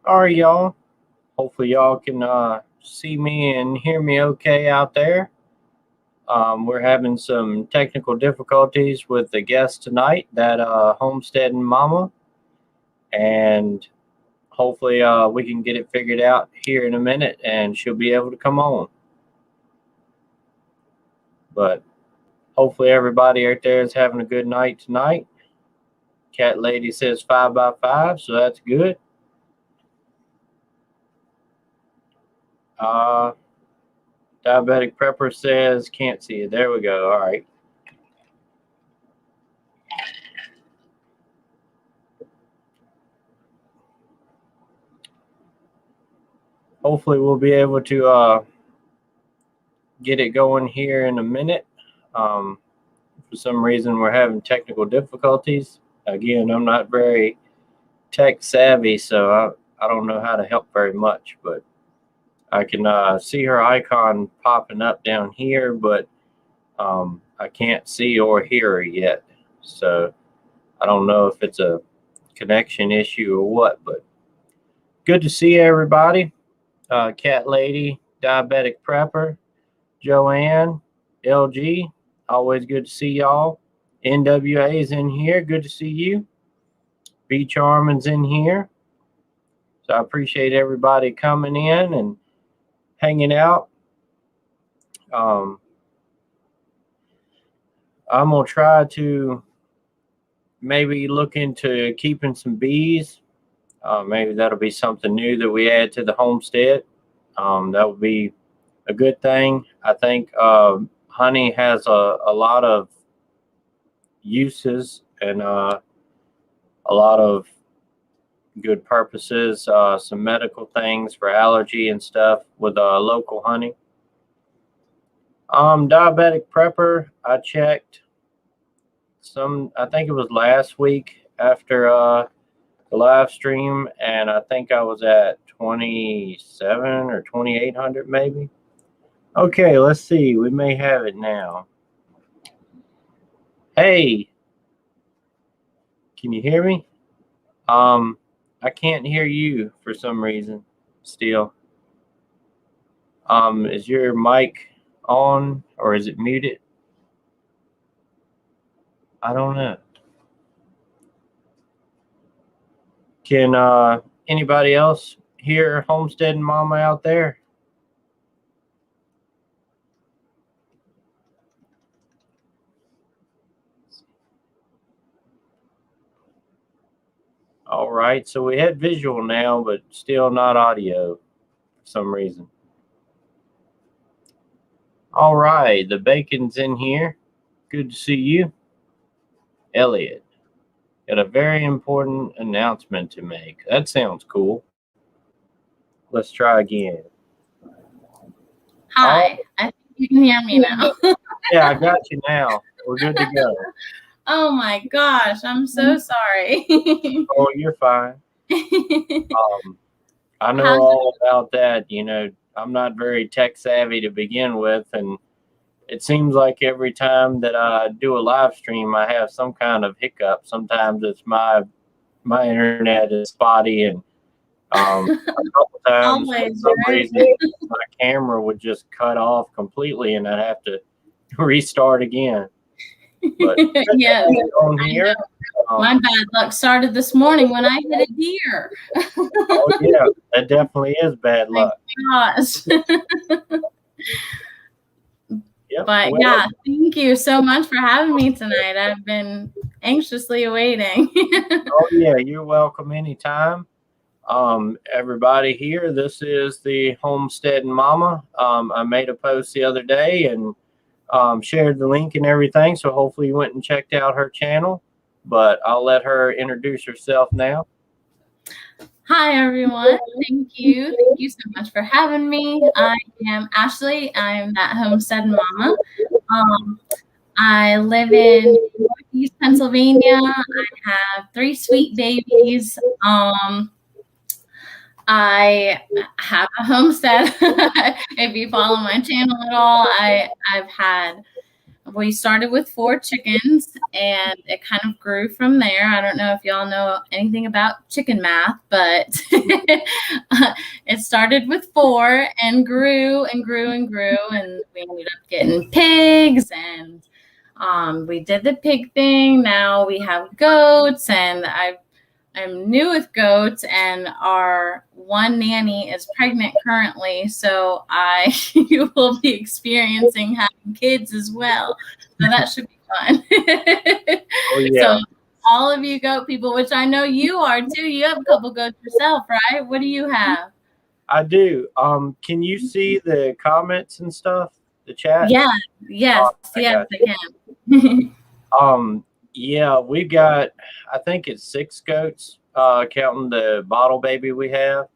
All right, y'all. Hopefully, y'all can see me and hear me okay out there. We're having some technical difficulties with the guest tonight, that Homesteading Mama, and hopefully we can get it figured out here in a minute, and she'll be able to come on. But hopefully, everybody out there is having a good night tonight. Cat Lady says 5 by 5, so that's good. Diabetic Prepper says can't see it. There we go. All right. Hopefully we'll be able to get it going here in a minute. For some reason we're having technical difficulties. Again, I'm not very tech savvy, so I don't know how to help very much, but I can see her icon popping up down here, but I can't see or hear her yet. So I don't know if it's a connection issue or what, but good to see everybody. Cat Lady, Diabetic Prepper, Joanne, LG, always good to see y'all. NWA's in here, good to see you. B Charman's in here. So I appreciate everybody coming in and hanging out. I'm going to try to maybe look into keeping some bees. Maybe that'll be something new that we add to the homestead. That would be a good thing. I think honey has a lot of uses and a lot of good purposes, some medical things for allergy and stuff with local honey. Diabetic Prepper, I checked I think it was last week after the live stream, and I think I was at 27 or 2800 maybe. Okay, let's see. We may have it now. Hey, can you hear me? I can't hear you for some reason still. Is your mic on or is it muted? I don't know. Can anybody else hear Homesteading Mama out there? All right, so we had visual now, but still not audio for some reason. All right, the bacon's in here. Good to see you. Elliot, got a very important announcement to make. That sounds cool. Let's try again. Hi, I think you can hear me now. Yeah, I got you now. We're good to go. Oh my gosh, I'm so sorry. Oh, you're fine. I know all about that. You know, I'm not very tech savvy to begin with, and it seems like every time that I do a live stream, I have some kind of hiccup. Sometimes it's my internet is spotty, and a couple times for some reason my camera would just cut off completely, and I'd have to restart again. But yeah, on here, my bad luck started this morning when I hit a deer. Oh yeah, that definitely is bad luck. Gosh. Yep. But well, yeah, thank you so much for having me tonight. I've been anxiously awaiting. Oh yeah, you're welcome anytime. Everybody here, this is the Homesteading Mama. I made a post the other day and shared the link and everything, so hopefully you went and checked out her channel, but I'll let her introduce herself now. Hi everyone, thank you so much for having me. I am Ashley. I'm that Homestead Mama. I live in Northeast Pennsylvania. I have 3 sweet babies. I have a homestead. If you follow my channel at all, we started with 4 chickens, and it kind of grew from there. I don't know if y'all know anything about chicken math, but it started with 4 and grew and grew and grew, and we ended up getting pigs, and we did the pig thing. Now we have goats, and I'm new with goats, and our one nanny is pregnant currently, so I will be experiencing having kids as well. So that should be fun. Oh yeah. So all of you goat people, which I know you are too, you have a couple goats yourself, right? What do you have? I do. Can you see the comments and stuff? The chat? Yeah, yes, yes, I can. Yeah, we've got, I think it's 6 goats, counting the bottle baby we have.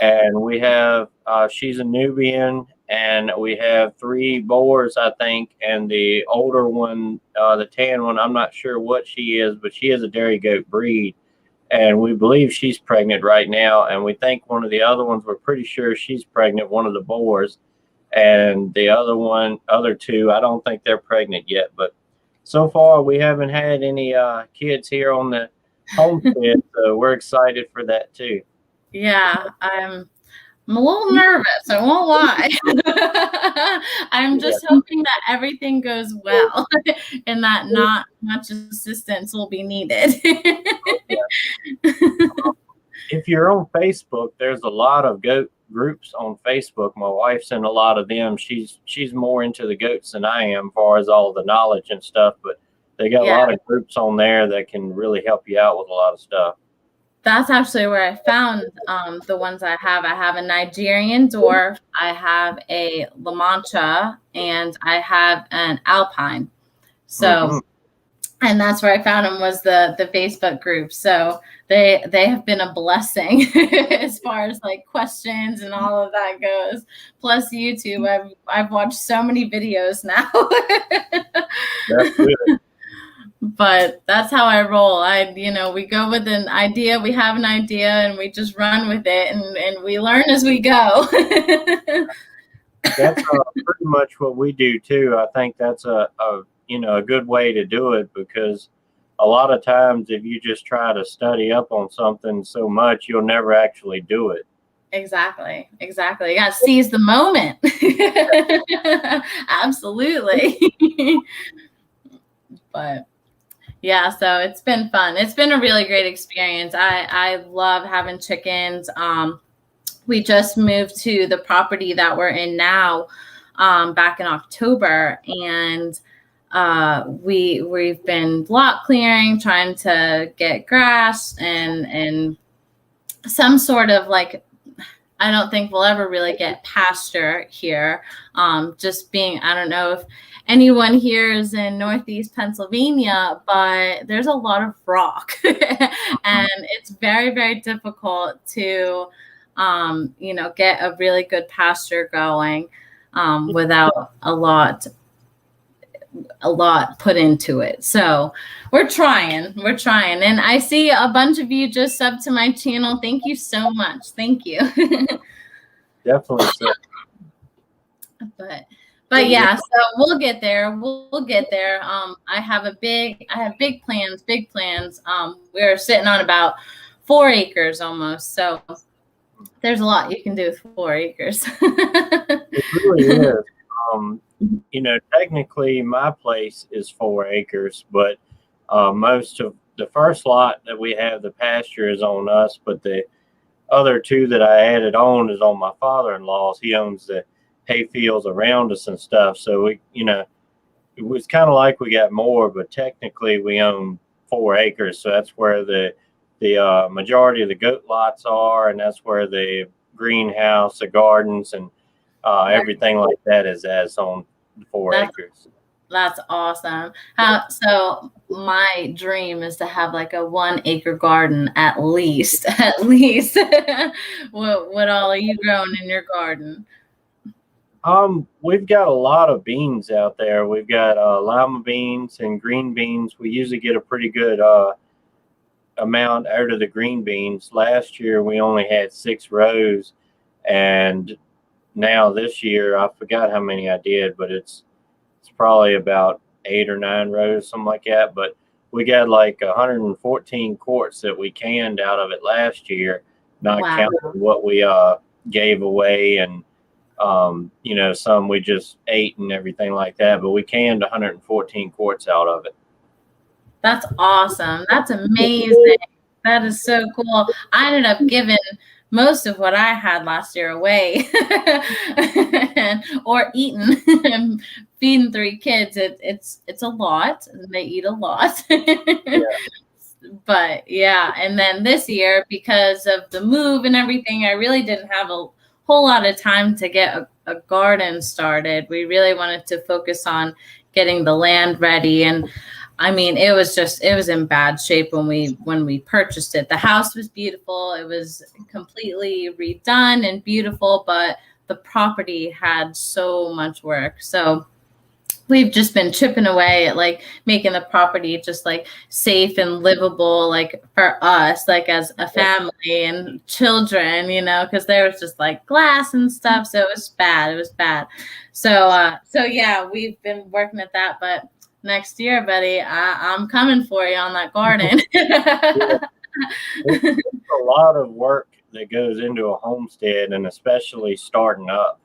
And we have, she's a Nubian, and we have 3 boars, I think. And the older one, the tan one, I'm not sure what she is, but she is a dairy goat breed. And we believe she's pregnant right now. And we think one of the other ones, we're pretty sure she's pregnant, one of the boars. And the other 2, I don't think they're pregnant yet, but so far we haven't had any kids here on the homestead, so we're excited for that too. Yeah, I'm a little nervous, I won't lie. I'm just hoping that everything goes well and that not much assistance will be needed. If you're on Facebook, there's a lot of goat groups on Facebook. My wife's in a lot of them. She's more into the goats than I am, as far as all the knowledge and stuff, but they got a lot of groups on there that can really help you out with a lot of stuff. That's actually where I found the ones I have. I have a Nigerian dwarf, I have a La Mancha, and I have an Alpine. So, and that's where I found them, was the Facebook group. So they have been a blessing as far as like questions and all of that goes. Plus YouTube, I've watched so many videos now. That's good. But that's how I roll. We go with an idea, we have an idea, and we just run with it, and we learn as we go. That's pretty much what we do too. I think that's a good way to do it, because a lot of times if you just try to study up on something so much, you'll never actually do it. Exactly. You got to seize the moment. Absolutely. But yeah, so it's been fun. It's been a really great experience. I love having chickens. We just moved to the property that we're in now back in October, and we've been lot clearing, trying to get grass and some sort of like, I don't think we'll ever really get pasture here. Just being, I don't know if anyone here is in Northeast Pennsylvania, but there's a lot of rock and it's very, very difficult to, get a really good pasture going without a lot put into it. So we're trying. And I see a bunch of you just subbed to my channel. Thank you so much. Thank you. Definitely so. But yeah, so we'll get there. We'll get there. I have big plans. We're sitting on about 4 acres almost. So there's a lot you can do with 4 acres. It really is. Technically my place is 4 acres, but most of the first lot that we have, the pasture, is on us, but the other 2 that I added on is on my father-in-law's. He owns the hay fields around us and stuff. So it was kind of like we got more, but technically we own 4 acres. So that's where the majority of the goat lots are, and that's where the greenhouse, the gardens, and everything like that is on 4 acres. That's awesome. So my dream is to have like a 1 acre garden at least. What all are you growing in your garden? We've got a lot of beans out there. We've got lima beans and green beans. We usually get a pretty good amount out of the green beans. Last year we only had 6 rows, and now this year I forgot how many I did, but it's probably about 8 or 9 rows, something like that. But we got like 114 quarts that we canned out of it last year, not Wow. counting what we gave away and some we just ate and everything like that. But we canned 114 quarts out of it. That's awesome. That's amazing. That is so cool. I ended up giving most of what I had last year away or eaten. Feeding 3 kids, it's a lot. They eat a lot. Yeah. But yeah, and then this year, because of the move and everything, I really didn't have a whole lot of time to get a garden started. We really wanted to focus on getting the land ready. And I mean, it was in bad shape when we purchased it. The house was beautiful. It was completely redone and beautiful, but the property had so much work. So we've just been chipping away at like making the property just like safe and livable, like for us, like as a family and children, because there was just like glass and stuff. So it was bad. So yeah, we've been working at that, but next year, buddy, I'm coming for you on that garden. There's a lot of work that goes into a homestead, and especially starting up.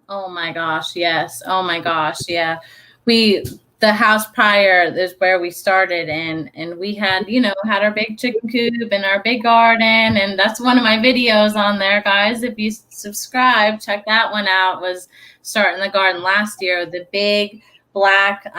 Oh my gosh, yes. Oh my gosh, yeah. The house prior is where we started, and we had our big chicken coop and our big garden, and that's one of my videos on there, guys. If you subscribe, check that one out. Was starting the garden last year. The big black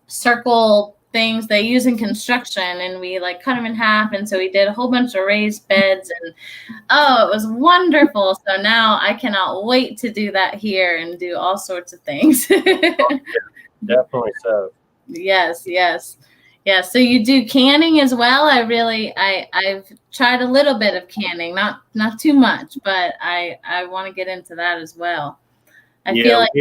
circle things they use in construction, and we like cut them in half, and so we did a whole bunch of raised beds, and it was wonderful. So now I cannot wait to do that here and do all sorts of things. Definitely so. Yes. So you do canning as well? I've tried a little bit of canning, not too much, but I want to get into that as well. I feel like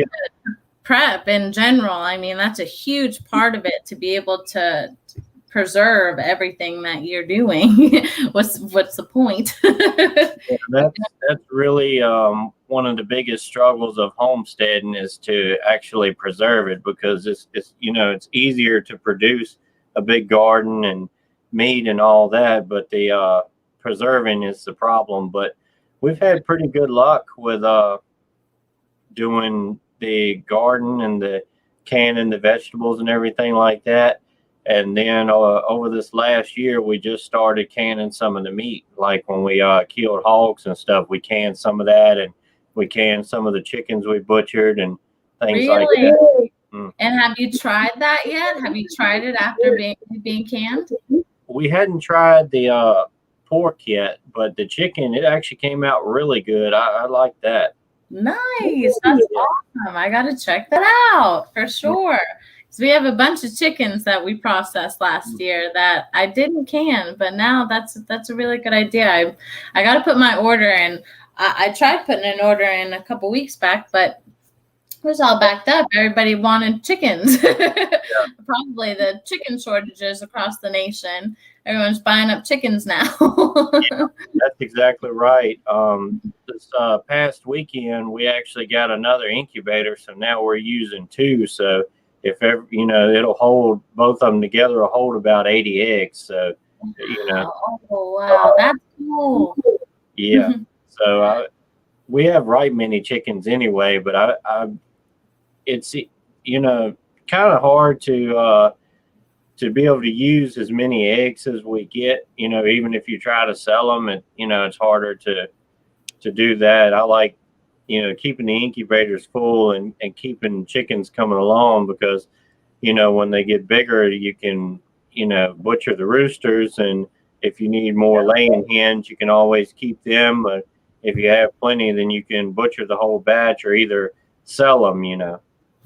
prep in general, I mean, that's a huge part of it, to be able to preserve everything that you're doing. What's the point? That's really one of the biggest struggles of homesteading, is to actually preserve it, because it's easier to produce a big garden and meat and all that, but the preserving is the problem. But we've had pretty good luck with doing the garden and the canning the vegetables and everything like that. And then over this last year, we just started canning some of the meat. Like when we killed hogs and stuff, we canned some of that, and we canned some of the chickens we butchered and things like that. And have you tried that yet? Have you tried it after being canned? We hadn't tried the pork yet, but the chicken, it actually came out really good. I like that. Nice. That's awesome. I got to check that out for sure. So we have a bunch of chickens that we processed last year that I didn't can, but now that's a really good idea. I got to put my order in. I tried putting an order in a couple weeks back, but it was all backed up. Everybody wanted chickens. Probably the chicken shortages across the nation. Everyone's buying up chickens now. Yeah, that's exactly right. This past weekend, we actually got another incubator, so now we're using 2. So if ever, it'll hold, both of them together will hold about 80 eggs. So, Oh, wow, that's cool. Yeah. So we have right many chickens anyway, but it's kind of hard to be able to use as many eggs as we get. Even if you try to sell them, it's harder to do that. I like keeping the incubators full and keeping chickens coming along, because when they get bigger, you can butcher the roosters, and if you need more laying hens, you can always keep them. But if you have plenty, then you can butcher the whole batch or either sell them.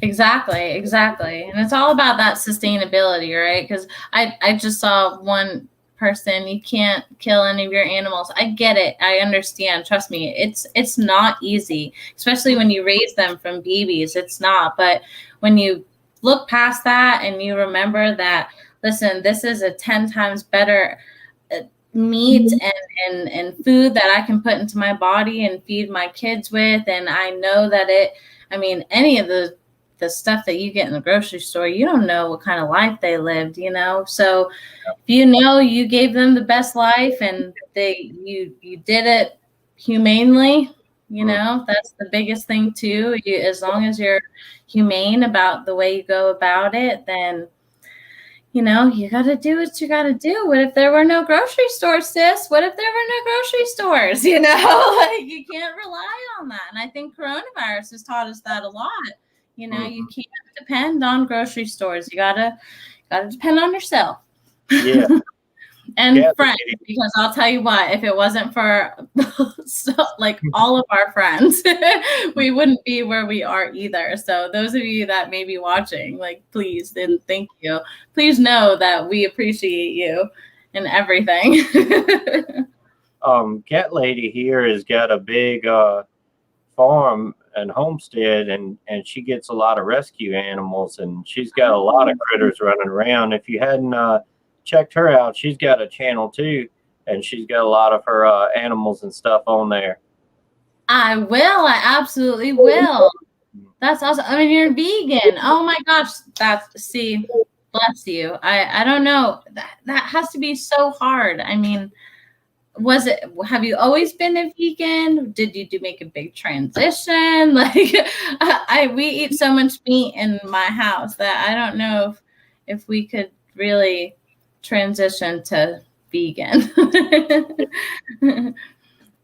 Exactly. And it's all about that sustainability, right? Because I just saw one person, you can't kill any of your animals. I get it. I understand. Trust me. It's not easy, especially when you raise them from babies. It's not. But when you look past that and you remember that, listen, this is a 10 times better meat and food that I can put into my body and feed my kids with. And I know that any of the the stuff that you get in the grocery store, you don't know what kind of life they lived, So if you gave them the best life and you did it humanely, that's the biggest thing too. As long as you're humane about the way you go about it, then you got to do what you got to do. What if there were no grocery stores, sis? What if there were no grocery stores? Like you can't rely on that. And I think coronavirus has taught us that a lot. You can't depend on grocery stores. You gotta depend on yourself. Yeah. And friends, because I'll tell you what, if it wasn't for all of our friends, we wouldn't be where we are either. So those of you that may be watching, please, and thank you. Please know that we appreciate you and everything. Cat Lady here has got a big farm and homestead, and she gets a lot of rescue animals, and she's got a lot of critters running around. If you hadn't checked her out, she's got a channel too, and she's got a lot of her animals and stuff on there. I absolutely will. That's awesome. I mean, you're vegan. Oh my gosh. Bless you. I don't know. That has to be so hard. I mean, have you always been a vegan? Did you make a big transition? We eat so much meat in my house that I don't know if we could really transition to vegan.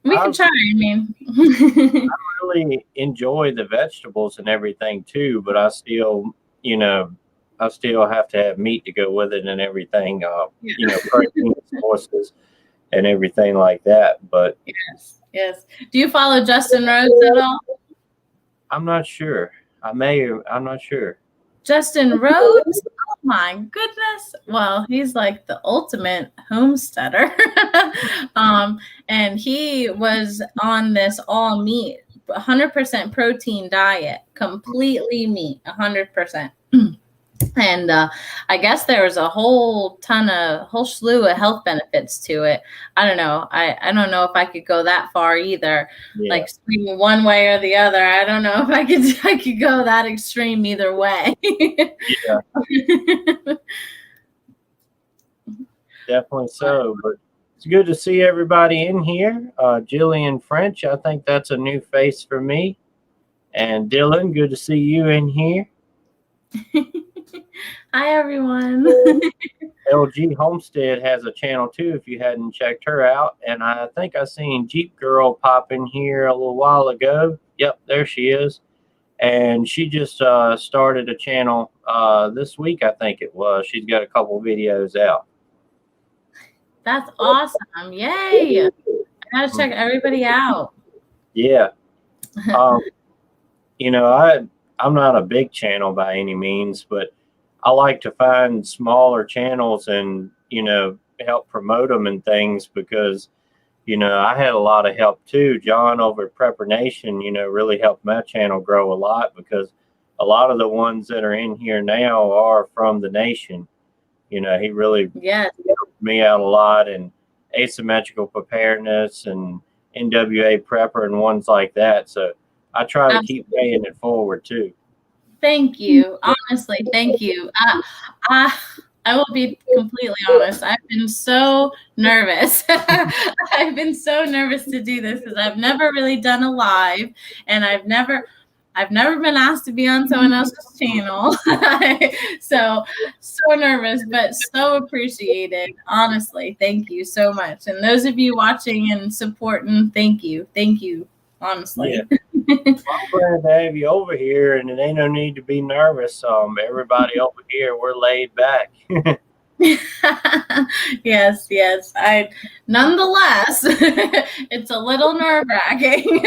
We can try. I mean, I really enjoy the vegetables and everything too, but I still have to have meat to go with it and everything. Protein sources and everything like that. But yes. Do you follow Justin Rhodes at all? I'm not sure. I'm not sure. Justin Rhodes? Oh my goodness. Well, he's like the ultimate homesteader. And he was on this all meat, 100% protein diet, completely meat, 100%. And I guess there was a whole slew of health benefits to it. I don't know. I don't know if I could go that far either. Yeah. Swing one way or the other. I don't know if I could go that extreme either way. Yeah. Definitely so. But it's good to see everybody in here. Jillian French, I think that's a new face for me. And Dylan, good to see you in here. Hi, everyone. LG Homestead has a channel too, if you hadn't checked her out. And I think I seen Jeep Girl pop in here a little while ago. Yep, there she is. And she just started a channel this week, I think it was. She's got a couple videos out. That's awesome. Yay. I gotta check everybody out. Yeah. I'm not a big channel by any means, but I like to find smaller channels and, help promote them and things because, I had a lot of help too. John over at Prepper Nation, really helped my channel grow a lot because a lot of the ones that are in here now are from the nation. He really helped me out a lot, and asymmetrical preparedness and NWA Prepper and ones like that. So I try to keep paying it forward too. Thank you. Honestly, thank you. I will be completely honest. I've been so nervous. I've been so nervous to do this because I've never really done a live, and I've never been asked to be on someone else's channel. So nervous, but so appreciated. Honestly, thank you so much. And those of you watching and supporting, thank you. Thank you. Honestly. Yeah. I'm glad to have you over here, and it ain't no need to be nervous. Everybody over here, we're laid back. Yes. Nonetheless, it's a little nerve-wracking.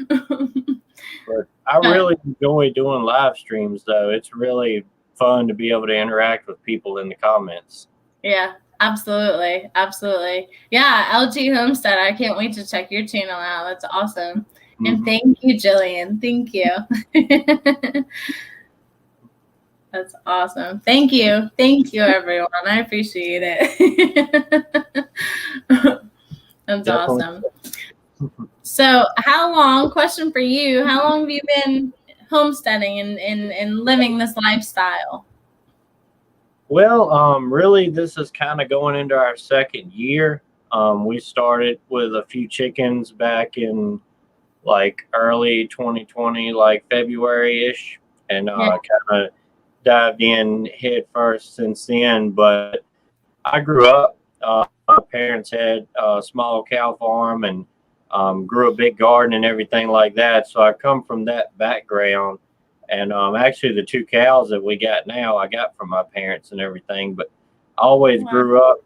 But I really enjoy doing live streams, though. It's really fun to be able to interact with people in the comments. Yeah. Absolutely. Yeah, LG Homestead. I can't wait to check your channel out. That's awesome. Mm-hmm. And thank you, Jillian. Thank you. That's awesome. Thank you. Thank you, everyone. I appreciate it. That's Definitely. Awesome. So question for you, how long have you been homesteading and living this lifestyle? Well, really, this is kind of going into our second year. We started with a few chickens back in like early 2020, like February-ish, and Yeah. kind of dived in head first since then. But I grew up. My parents had a small cow farm and grew a big garden and everything like that. So I come from that background. And actually, the two cows that we got now, I got from my parents and everything. But I always Wow. grew up,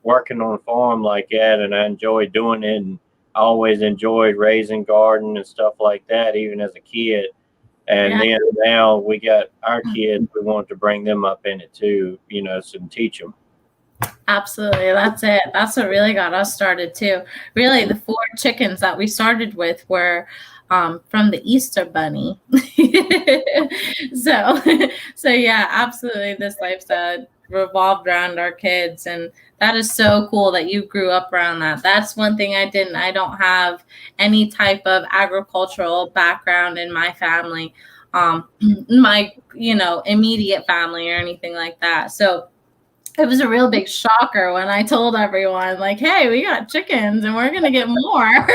working on a farm like that, and I enjoyed doing it. And I always enjoyed raising garden and stuff like that, even as a kid. And Yeah. then now we got our kids. We want to bring them up in it too, so teach them. Absolutely. That's it. That's what really got us started too. Really, the 4 chickens that we started with were from the Easter Bunny. so, so yeah, absolutely. This lifestyle revolved around our kids, and that is so cool that you grew up around that. That's one thing I didn't. I don't have any type of agricultural background in my family, my immediate family or anything like that. So it was a real big shocker when I told everyone, like, hey, we got chickens and we're going to get more.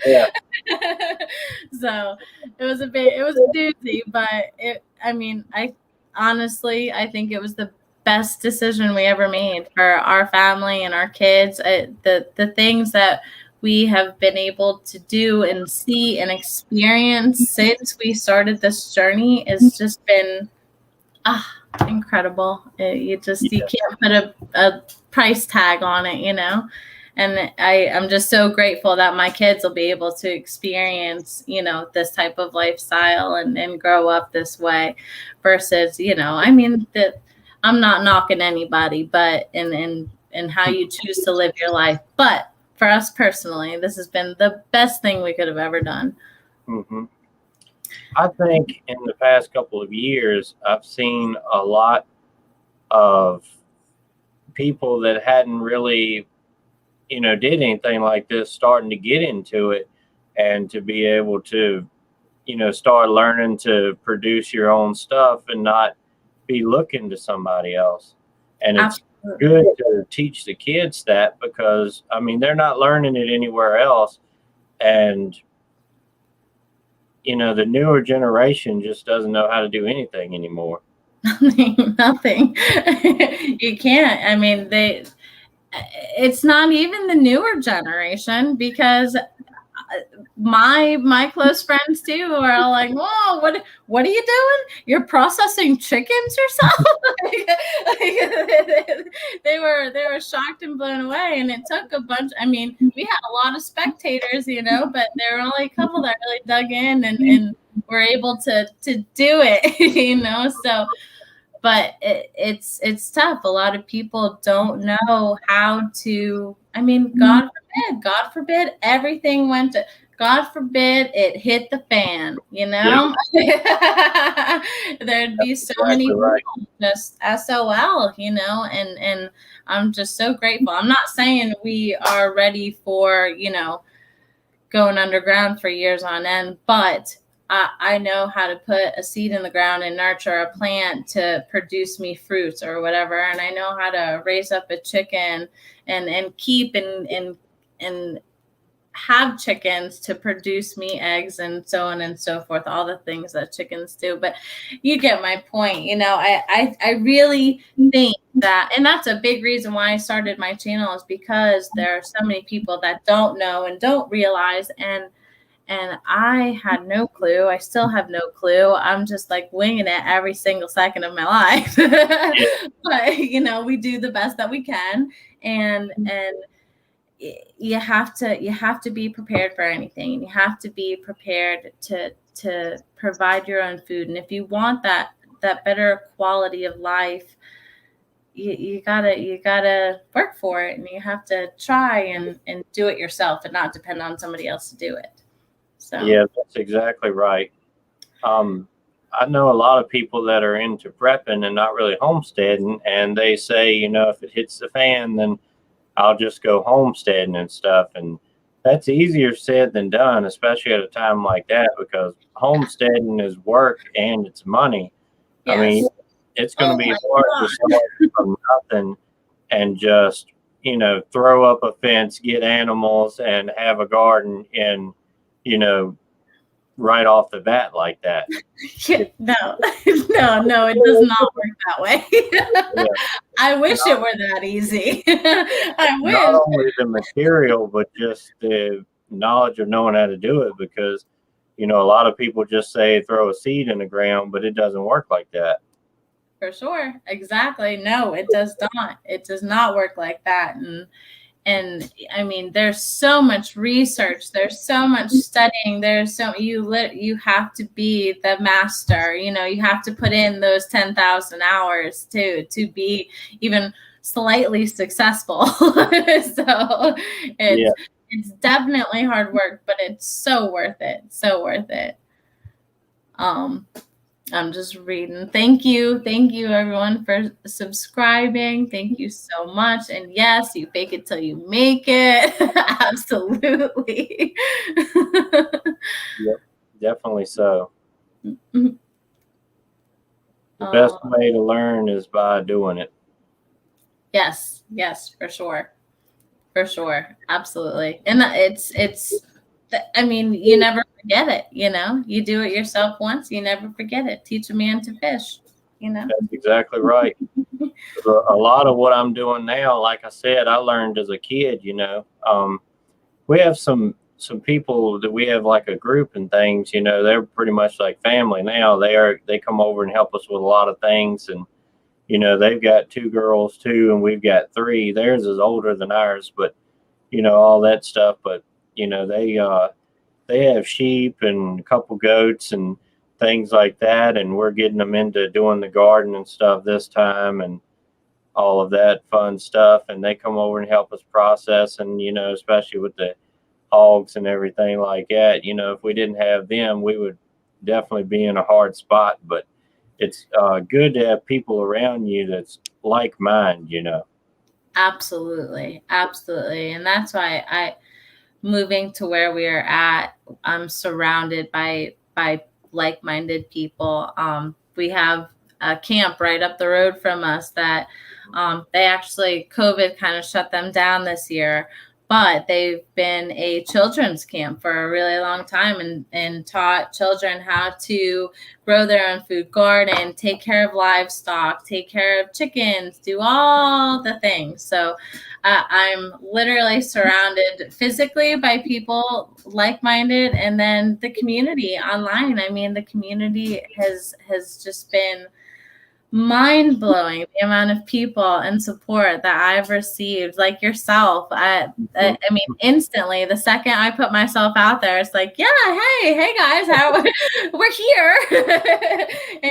Yeah. So it was a doozy, but I think it was the best decision we ever made for our family and our kids. The things that we have been able to do and see and experience since we started this journey has just been incredible. You can't put a price tag on it, and I'm just so grateful that my kids will be able to experience this type of lifestyle and grow up this way versus that I'm not knocking anybody, but in how you choose to live your life. But for us personally, this has been the best thing we could have ever done. Mm-hmm. I think in the past couple of years, I've seen a lot of people that hadn't really, did anything like this starting to get into it and to be able to, start learning to produce your own stuff and not be looking to somebody else. And it's good to teach the kids that because, they're not learning it anywhere else. And the newer generation just doesn't know how to do anything anymore. Nothing. You can't. It's not even the newer generation because my close friends too are all like, whoa, what are you doing? You're processing chickens yourself? They were shocked and blown away. And it took a bunch. We had a lot of spectators, but there were only a couple that really dug in and were able to do it, so but it's tough. A lot of people don't know how to. God forbid everything went to. God forbid it hit the fan. Yeah. There'd be so Exactly many people right. just SOL. And I'm just so grateful. I'm not saying we are ready for going underground for years on end, but I know how to put a seed in the ground and nurture a plant to produce me fruits or whatever. And I know how to raise up a chicken and keep and have chickens to produce me eggs and so on and so forth, all the things that chickens do. But you get my point. I really think that, and that's a big reason why I started my channel, is because there are so many people that don't know and don't realize, and I had no clue. I still have no clue. I'm just like winging it every single second of my life. But we do the best that we can, and you have to be prepared for anything. You have to be prepared to provide your own food. And if you want that better quality of life, you gotta work for it, and you have to try and do it yourself and not depend on somebody else to do it. So Yeah, that's exactly right. I know a lot of people that are into prepping and not really homesteading, and they say, if it hits the fan, then I'll just go homesteading and stuff. And That's easier said than done, especially at a time like that, because homesteading is work and it's money. I Yes. mean, it's going to Oh be my hard to God. start from nothing and just, throw up a fence, get animals, and have a garden and, you know, right off the bat like that. Yeah, no, no, it does not work that way. Yeah. I wish it were that easy. I Not wish. only the material, but just the knowledge of knowing how to do it, because, a lot of people just say throw a seed in the ground, but it doesn't work like that. For sure. Exactly. No, it does not. It does not work like that. And I mean, there's so much research, there's so much studying, you have to be the master, you have to put in those 10,000 hours to be even slightly successful. So Yeah. it's definitely hard work, but it's so worth it. So worth it. I'm just reading. Thank you everyone for subscribing. Thank you so much. And yes, you fake it till you make it. Absolutely. Yep. Definitely so. The best way to learn is by doing it. Yes, for sure. For sure. Absolutely. And I mean, you never forget it, you do it yourself once, you never forget it. Teach a man to fish, That's exactly right. A lot of what I'm doing now, like I said, I learned as a kid. We have some people that we have like a group and things. They're pretty much like family now. They come over and help us with a lot of things, and they've got 2 girls too, and we've got 3. Theirs is older than ours, but all that stuff. But they have sheep and a couple goats and things like that, and we're getting them into doing the garden and stuff this time, and all of that fun stuff. And they come over and help us process, and especially with the hogs and everything like that, if we didn't have them, we would definitely be in a hard spot. But it's good to have people around you that's like mind. Absolutely. And that's why moving to where we are at, I'm surrounded by like-minded people. We have a camp right up the road from us that they actually, COVID kind of shut them down this year, but they've been a children's camp for a really long time and taught children how to grow their own food garden, take care of livestock, take care of chickens, do all the things. So I'm literally surrounded physically by people like-minded, and then the community online. I mean, the community has just been mind-blowing, the amount of people and support that I've received, like yourself. I mean, instantly, the second I put myself out there, it's like, yeah, hey guys, we're here.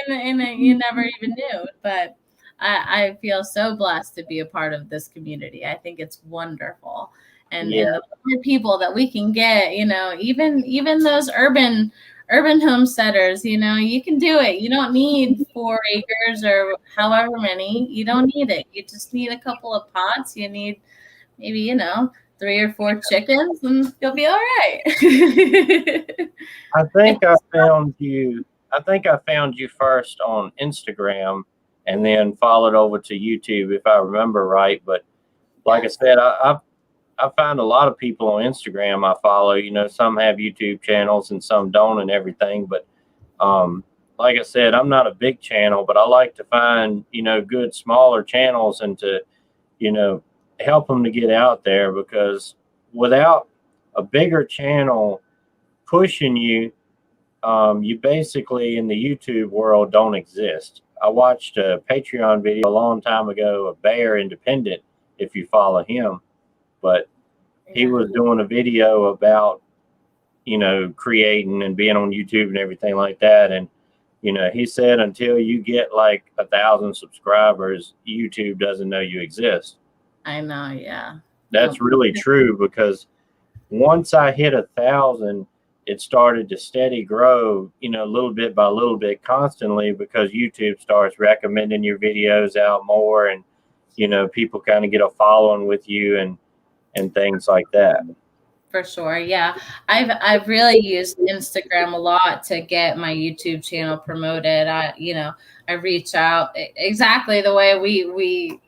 and you never even knew. But I feel so blessed to be a part of this community. I think it's wonderful. And the more people that we can get, even those urban homesteaders, you can do it. You don't need 4 acres or however many. You don't need it. You just need a couple of pots. You need maybe, 3 or 4 chickens, and you'll be all right. I think I found you first on Instagram, and then followed over to YouTube, if I remember right. But like I said, I find a lot of people on Instagram I follow. Some have YouTube channels and some don't and everything. But like I said, I'm not a big channel, but I like to find, good smaller channels and to, help them to get out there, because without a bigger channel pushing you, you basically in the YouTube world don't exist. I watched a Patreon video a long time ago, a Bear Independent, if you follow him, but he was doing a video about, creating and being on YouTube and everything like that. And, he said, until you get like 1,000 subscribers, YouTube doesn't know you exist. I know. Yeah. That's really true, because once I hit 1,000, it started to steady grow, little bit by little bit constantly, because YouTube starts recommending your videos out more, and, people kind of get a following with you and things like that. For sure. Yeah. I've really used Instagram a lot to get my YouTube channel promoted. I reach out exactly the way we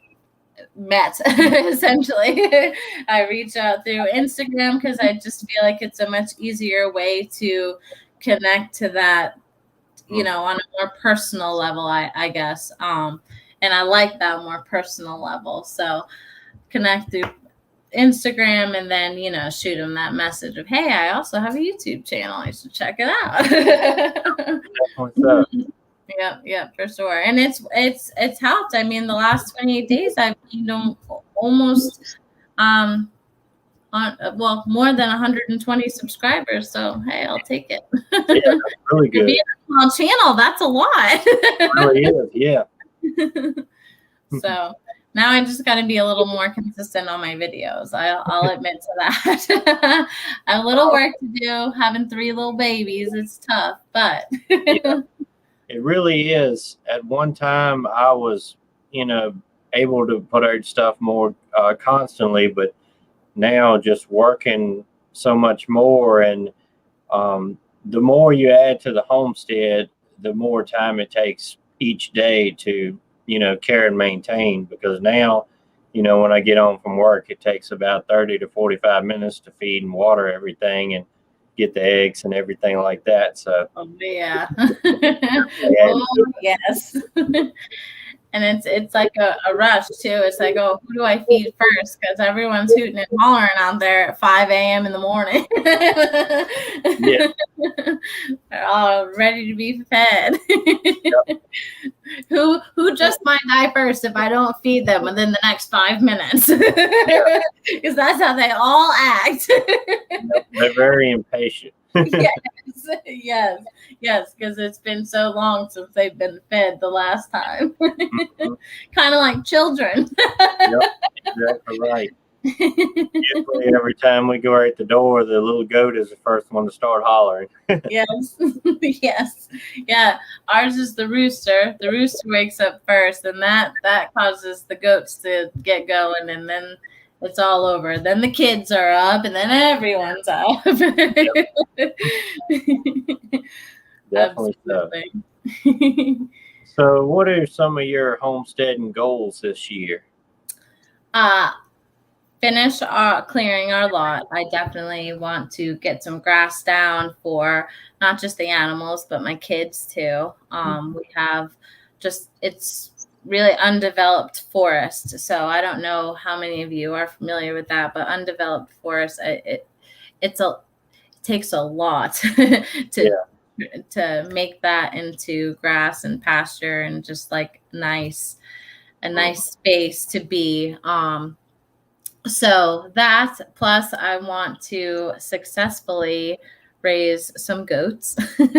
met essentially. I reach out through Instagram because I just feel like it's a much easier way to connect to that, on a more personal level, I guess. And I like that more personal level. So connect through Instagram and then, shoot them that message of, hey, I also have a YouTube channel. You should check it out. Yeah, for sure. And it's helped. I mean, the last 28 days I've almost on more than 120 subscribers. So hey, I'll take it. Yeah, that's really good. To be a small channel, that's a lot. It really is, yeah. So now I just got to be a little more consistent on my videos. I'll admit to that. I have a little work to do. Having 3 little babies, it's tough, but yeah, it really is. At one time, I was, able to put out stuff more constantly, but now just working so much more, and the more you add to the homestead, the more time it takes each day to care and maintain, because now when I get home from work, it takes about 30 to 45 minutes to feed and water everything and get the eggs and everything like that. So yeah. Oh, yes. And it's like a rush too. It's like, oh, who do I feed first? Because everyone's hooting and hollering out there at 5 a.m. in the morning. Yeah. They're all ready to be fed. Yep. Who just might die first if I don't feed them within the next 5 minutes? Because that's how they all act. Yep. They're very impatient. Yes, because it's been so long since they've been fed the last time. Kind of like children. Yep, exactly right. Usually every time we go out the door, the little goat is the first one to start hollering. Yes. Yes. Yeah. Ours is the rooster. The rooster wakes up first, and that causes the goats to get going, and then it's all over. Then the kids are up, and then everyone's up. Definitely so. So what are some of your homesteading goals this year? Finish clearing our lot. I definitely want to get some grass down for not just the animals, but my kids too. We have it's really undeveloped forest. So I don't know how many of you are familiar with that, but undeveloped forest, it takes a lot to make that into grass and pasture and just like a nice space to be. So that, plus I want to successfully raise some goats. And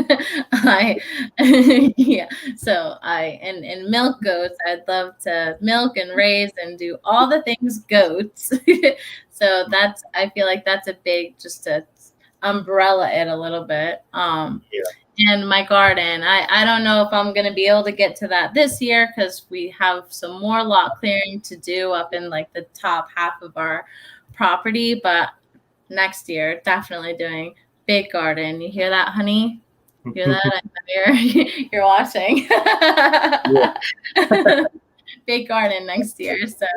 milk goats. I'd love to milk and raise and do all the things goats. So I feel like that's a big, just to umbrella it a little bit. And my garden, I don't know if I'm going to be able to get to that this year because we have some more lot clearing to do up in like the top half of our property. But next year, definitely doing big garden. You hear that, honey? You hear that? You're watching. Big garden next year. So,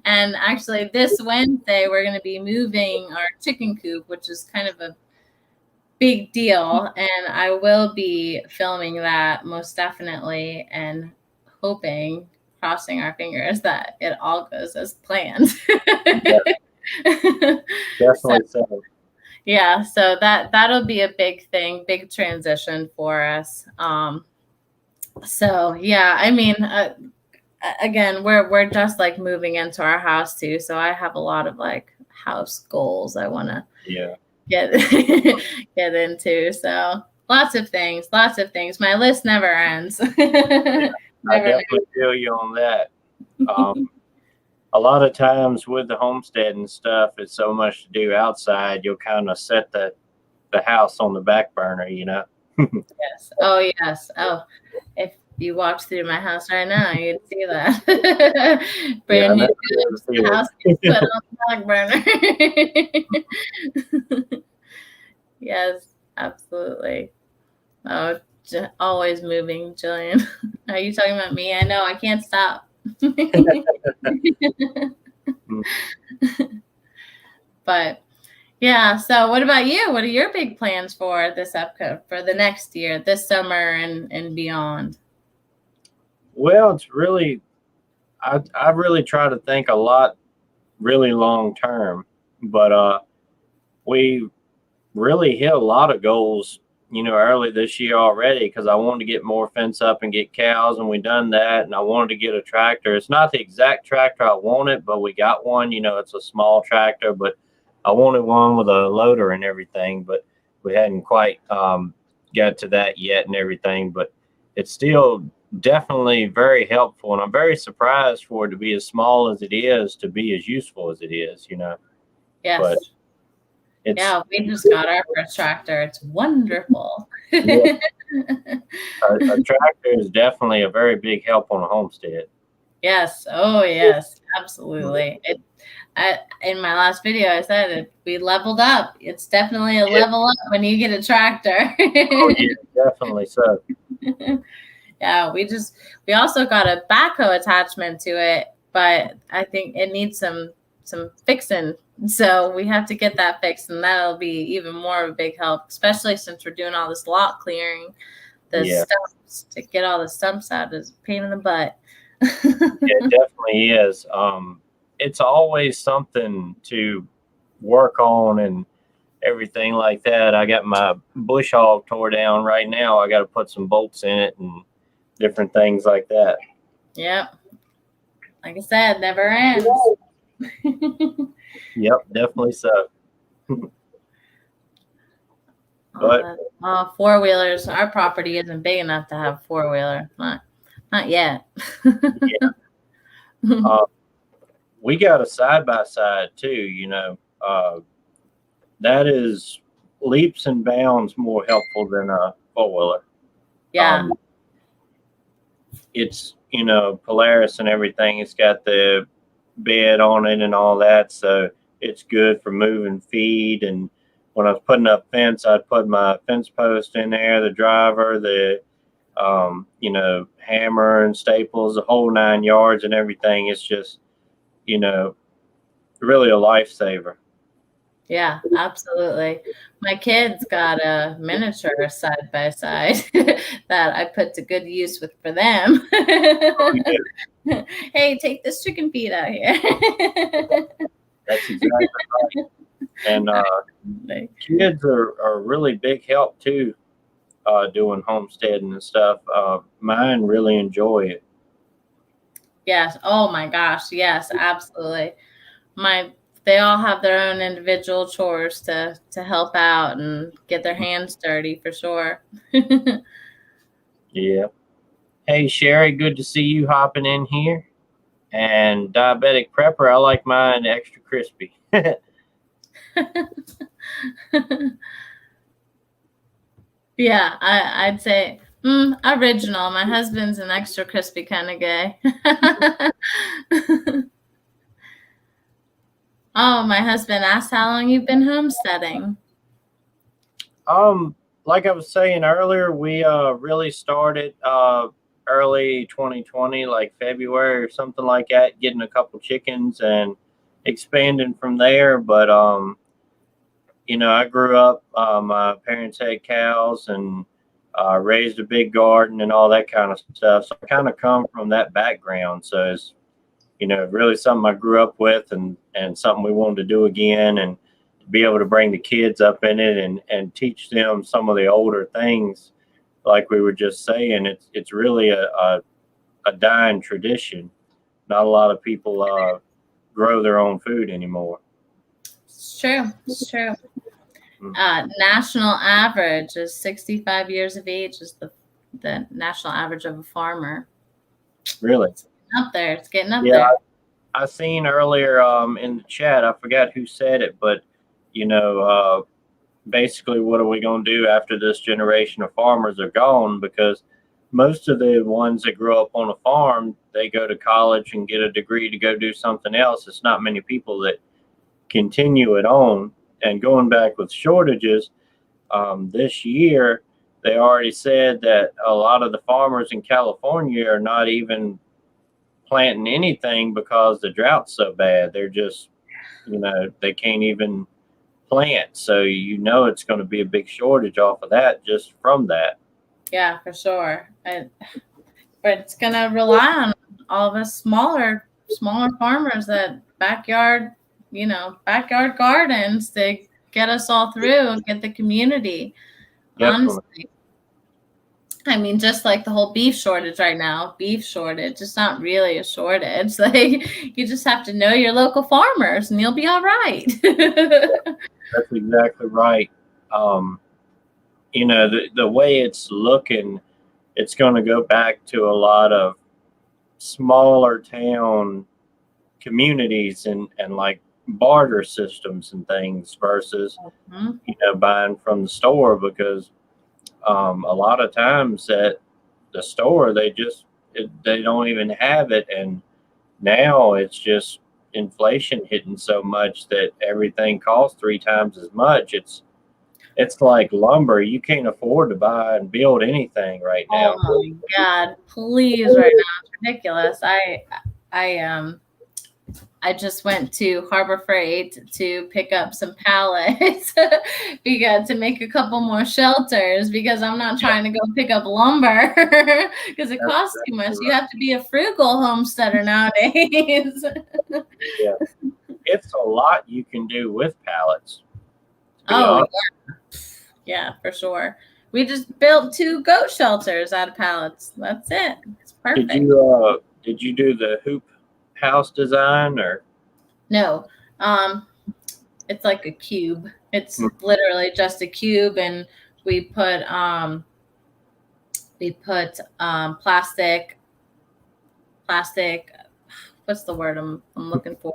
and actually this Wednesday, we're going to be moving our chicken coop, which is kind of a big deal, and I will be filming that most definitely, and hoping, crossing our fingers, that it all goes as planned. Definitely so. Yeah, so that'll be a big thing, big transition for us. So yeah, I mean, again, we're just like moving into our house too, so I have a lot of like house goals I want to get into. So lots of things. My list never ends. I definitely feel you on that. A lot of times with the homestead and stuff, it's so much to do outside, you'll kind of set the house on the back burner, Yes. Oh, yes. Oh, you walked through my house right now, you'd see that. Yeah, Brand new that's goods, house gets put on the back burner. Yes, absolutely. Oh, always moving, Jillian. Are you talking about me? I know, I can't stop. But yeah, so what about you? What are your big plans for this for the next year, this summer and beyond? Well, it's really, I really try to think a lot really long term, but we really hit a lot of goals, early this year already, because I wanted to get more fence up and get cows, and we done that. And I wanted to get a tractor. It's not the exact tractor I wanted, but we got one. It's a small tractor, but I wanted one with a loader and everything, but we hadn't quite got to that yet and everything. But it's still definitely very helpful, and I'm very surprised for it to be as small as it is to be as useful as it is. Yes. But yeah, we just got our first tractor. It's wonderful. Yeah. A tractor is definitely a very big help on a homestead. Yes. Oh, yes. Absolutely. In my last video, I said we leveled up. It's definitely a level up when you get a tractor. Oh, yeah, definitely so. Yeah, we also got a backhoe attachment to it, but I think it needs some fixing. So we have to get that fixed, and that'll be even more of a big help, especially since we're doing all this lot clearing. The stumps, to get all the stumps out is a pain in the butt. It definitely is. It's always something to work on and everything like that. I got my bush hog tore down right now. I got to put some bolts in it and different things like that. Yep. Like I said, never ends. Yep, definitely so. But four-wheelers, our property isn't big enough to have four-wheeler. Not yet. Yeah. We got a side-by-side too, that is leaps and bounds more helpful than a four-wheeler. Yeah. It's, Polaris and everything. It's got the bed on it and all that, so it's good for moving feed. And when I was putting up fence, I'd put my fence post in there, the driver, the hammer and staples, the whole 9 yards and everything. It's just, really a lifesaver. Yeah, absolutely. My kids got a miniature side by side that I put to good use for them. Hey, take this chicken feed out here. That's exactly right. And kids are a really big help too, doing homesteading and stuff. Mine really enjoy it. Yes. Oh my gosh. Yes, absolutely. They all have their own individual chores to help out and get their hands dirty for sure. Yeah. Hey, Sherry, good to see you hopping in here. And diabetic prepper, I like mine extra crispy. Yeah, I'd say original. My husband's an extra crispy kind of guy. Oh, my husband asked how long you've been homesteading. Like I was saying earlier, we really started early 2020, like February or something like that, getting a couple chickens and expanding from there. But I grew up, my parents had cows and raised a big garden and all that kind of stuff. So I kind of come from that background. So it's, really something I grew up with and something we wanted to do again, and be able to bring the kids up in it and teach them some of the older things. Like we were just saying, it's really a dying tradition. Not a lot of people grow their own food anymore. It's true. It's true. National average is 65 years of age is the national average of a farmer. Really? It's up there. It's getting up there. I seen earlier in the chat, I forgot who said it, but basically what are we going to do after this generation of farmers are gone? Because most of the ones that grow up on a farm, they go to college and get a degree to go do something else. It's not many people that continue it on. And going back with shortages, this year, they already said that a lot of the farmers in California are not even planting anything because the drought's so bad. They're just, they can't even plant. So, it's going to be a big shortage off of that just from that. Yeah, for sure. But it's going to rely on all of us smaller farmers that backyard gardens to get us all through and get the community. Definitely. Honestly. I mean, just like the whole beef shortage right now, it's not really a shortage. Like, you just have to know your local farmers and you'll be all right. That's exactly right. The way it's looking, it's going to go back to a lot of smaller town communities and like barter systems and things versus, buying from the store, because a lot of times at the store, they don't even have it. And now it's just inflation hitting so much that everything costs 3 times as much. It's like lumber. You can't afford to buy and build anything right now. Oh my God, please, right now. It's ridiculous. I just went to Harbor Freight to pick up some pallets to make a couple more shelters, because I'm not trying to go pick up lumber because it costs too much. You have to be a frugal homesteader nowadays. Yeah. It's a lot you can do with pallets. Oh, yeah, for sure. We just built 2 goat shelters out of pallets. That's it. It's perfect. Did you do the hoop house design or? No. It's like a cube. It's literally just a cube, and we put plastic, what's the word I'm looking for,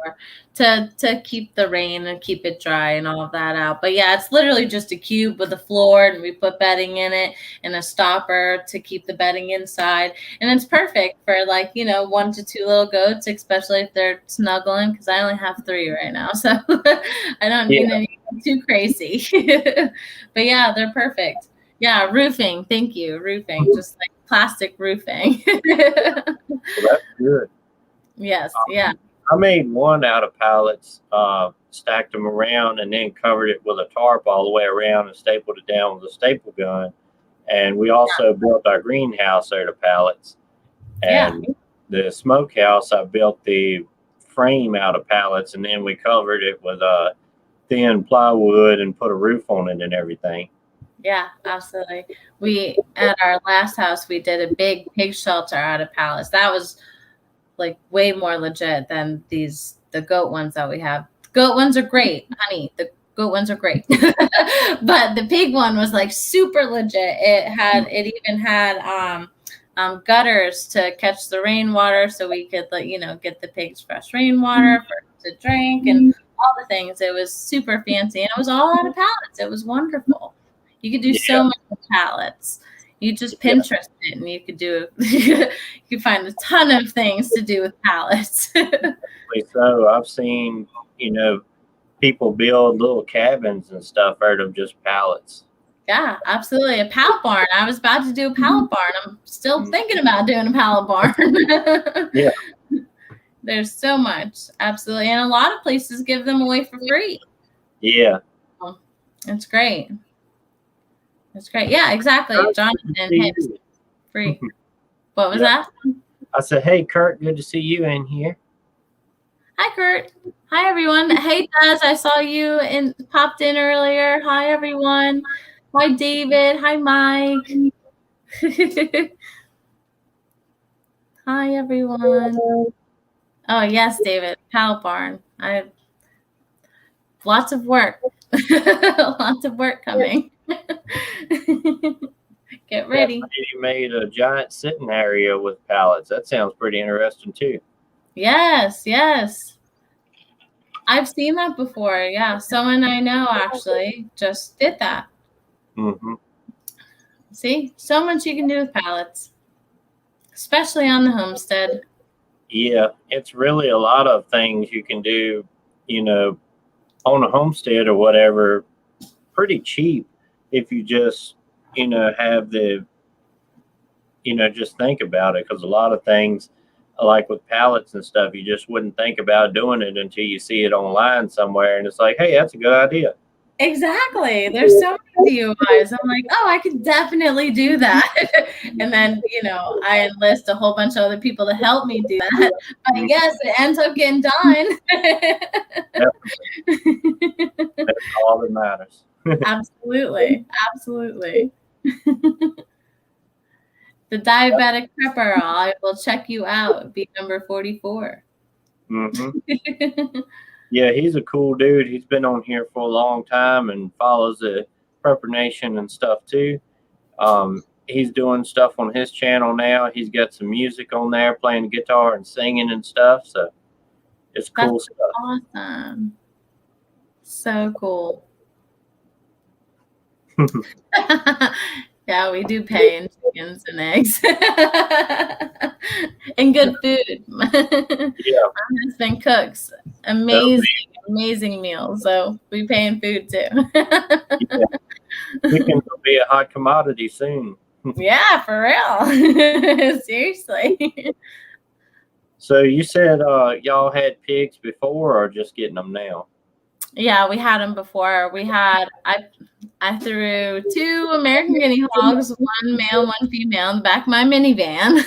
to keep the rain and keep it dry and all of that out. But yeah, it's literally just a cube with a floor, and we put bedding in it and a stopper to keep the bedding inside. And it's perfect for 1 to 2 little goats, especially if they're snuggling, because I only have 3 right now. So I don't need anything too crazy. But yeah, they're perfect. Yeah, roofing. Thank you. Roofing. Just like plastic roofing. Well, that's good. Yes, yeah. I made one out of pallets, stacked them around, and then covered it with a tarp all the way around and stapled it down with a staple gun. And we also built our greenhouse out of pallets. And the smokehouse, I built the frame out of pallets, and then we covered it with thin plywood and put a roof on it and everything. Yeah, absolutely. At our last house, we did a big pig shelter out of pallets. That was like way more legit than the goat ones that we have. Goat ones are great, honey. The goat ones are great. But the pig one was like super legit. It even had gutters to catch the rainwater, so we could get the pigs fresh rainwater to drink and all the things. It was super fancy, and it was all out of pallets. It was wonderful. You could do so much with pallets. You just Pinterest it, and you could find a ton of things to do with pallets. So I've seen, people build little cabins and stuff out of just pallets. Yeah, absolutely. A pallet barn. I was about to do a pallet barn. I'm still thinking about doing a pallet barn. Yeah. There's so much. Absolutely. And a lot of places give them away for free. Yeah. It's great. That's great. Yeah, exactly. Jonathan Hicks, free. What was that? I said, hey, Kurt, good to see you in here. Hi, Kurt. Hi, everyone. Hey, Des, I saw you popped in earlier. Hi, everyone. Hi, David. Hi, Mike. Hi, everyone. Oh, yes, David. Pallet Barn. Lots of work. Lots of work coming. Get ready. You made a giant sitting area with pallets. That sounds pretty interesting too. Yes. I've seen that before. Yeah, someone I know actually just did that. Mm-hmm. See, so much you can do with pallets. especially on the homestead. Yeah, it's really a lot of things you can do, on a homestead or whatever, pretty cheap if you just, have the, just think about it. Because a lot of things, like with pallets and stuff, you just wouldn't think about doing it until you see it online somewhere. And it's like, hey, that's a good idea. Exactly. There's so many DIYs. I'm like, oh, I could definitely do that. And then, I enlist a whole bunch of other people to help me do that. But yes, it ends up getting done. That's all that matters. Absolutely. Absolutely. The diabetic prepper, I will check you out. Be number 44. Mm-hmm. Yeah, he's a cool dude. He's been on here for a long time and follows the Prepper Nation and stuff too. He's doing stuff on his channel now. He's got some music on there, playing guitar and singing and stuff. So it's cool stuff. Awesome. So cool. Yeah, we do pay in chickens and eggs and good food. Yeah, My husband cooks amazing meals, so we pay in food too. Yeah. Chickens will be a hot commodity soon. Yeah, for real. Seriously. So you said y'all had pigs before, or just getting them now? Yeah, we had them before. I threw 2 American guinea hogs, 1 male, 1 female, in the back of my minivan.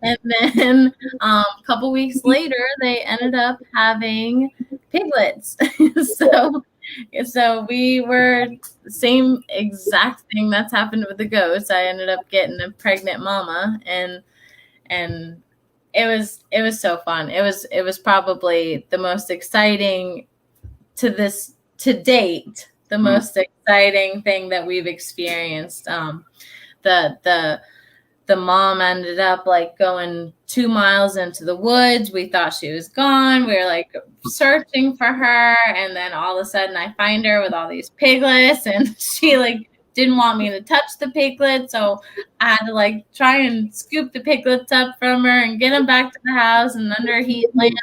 And then a couple weeks later, they ended up having piglets. So we were the same exact thing that's happened with the goats. I ended up getting a pregnant mama, and it was so fun. It was probably the most exciting to date, the most exciting thing that we've experienced. The mom ended up like going 2 miles into the woods. We thought she was gone. We were like searching for her, and then all of a sudden I find her with all these piglets, and she like didn't want me to touch the piglets, so I had to like try and scoop the piglets up from her and get them back to the house and under heat lamp.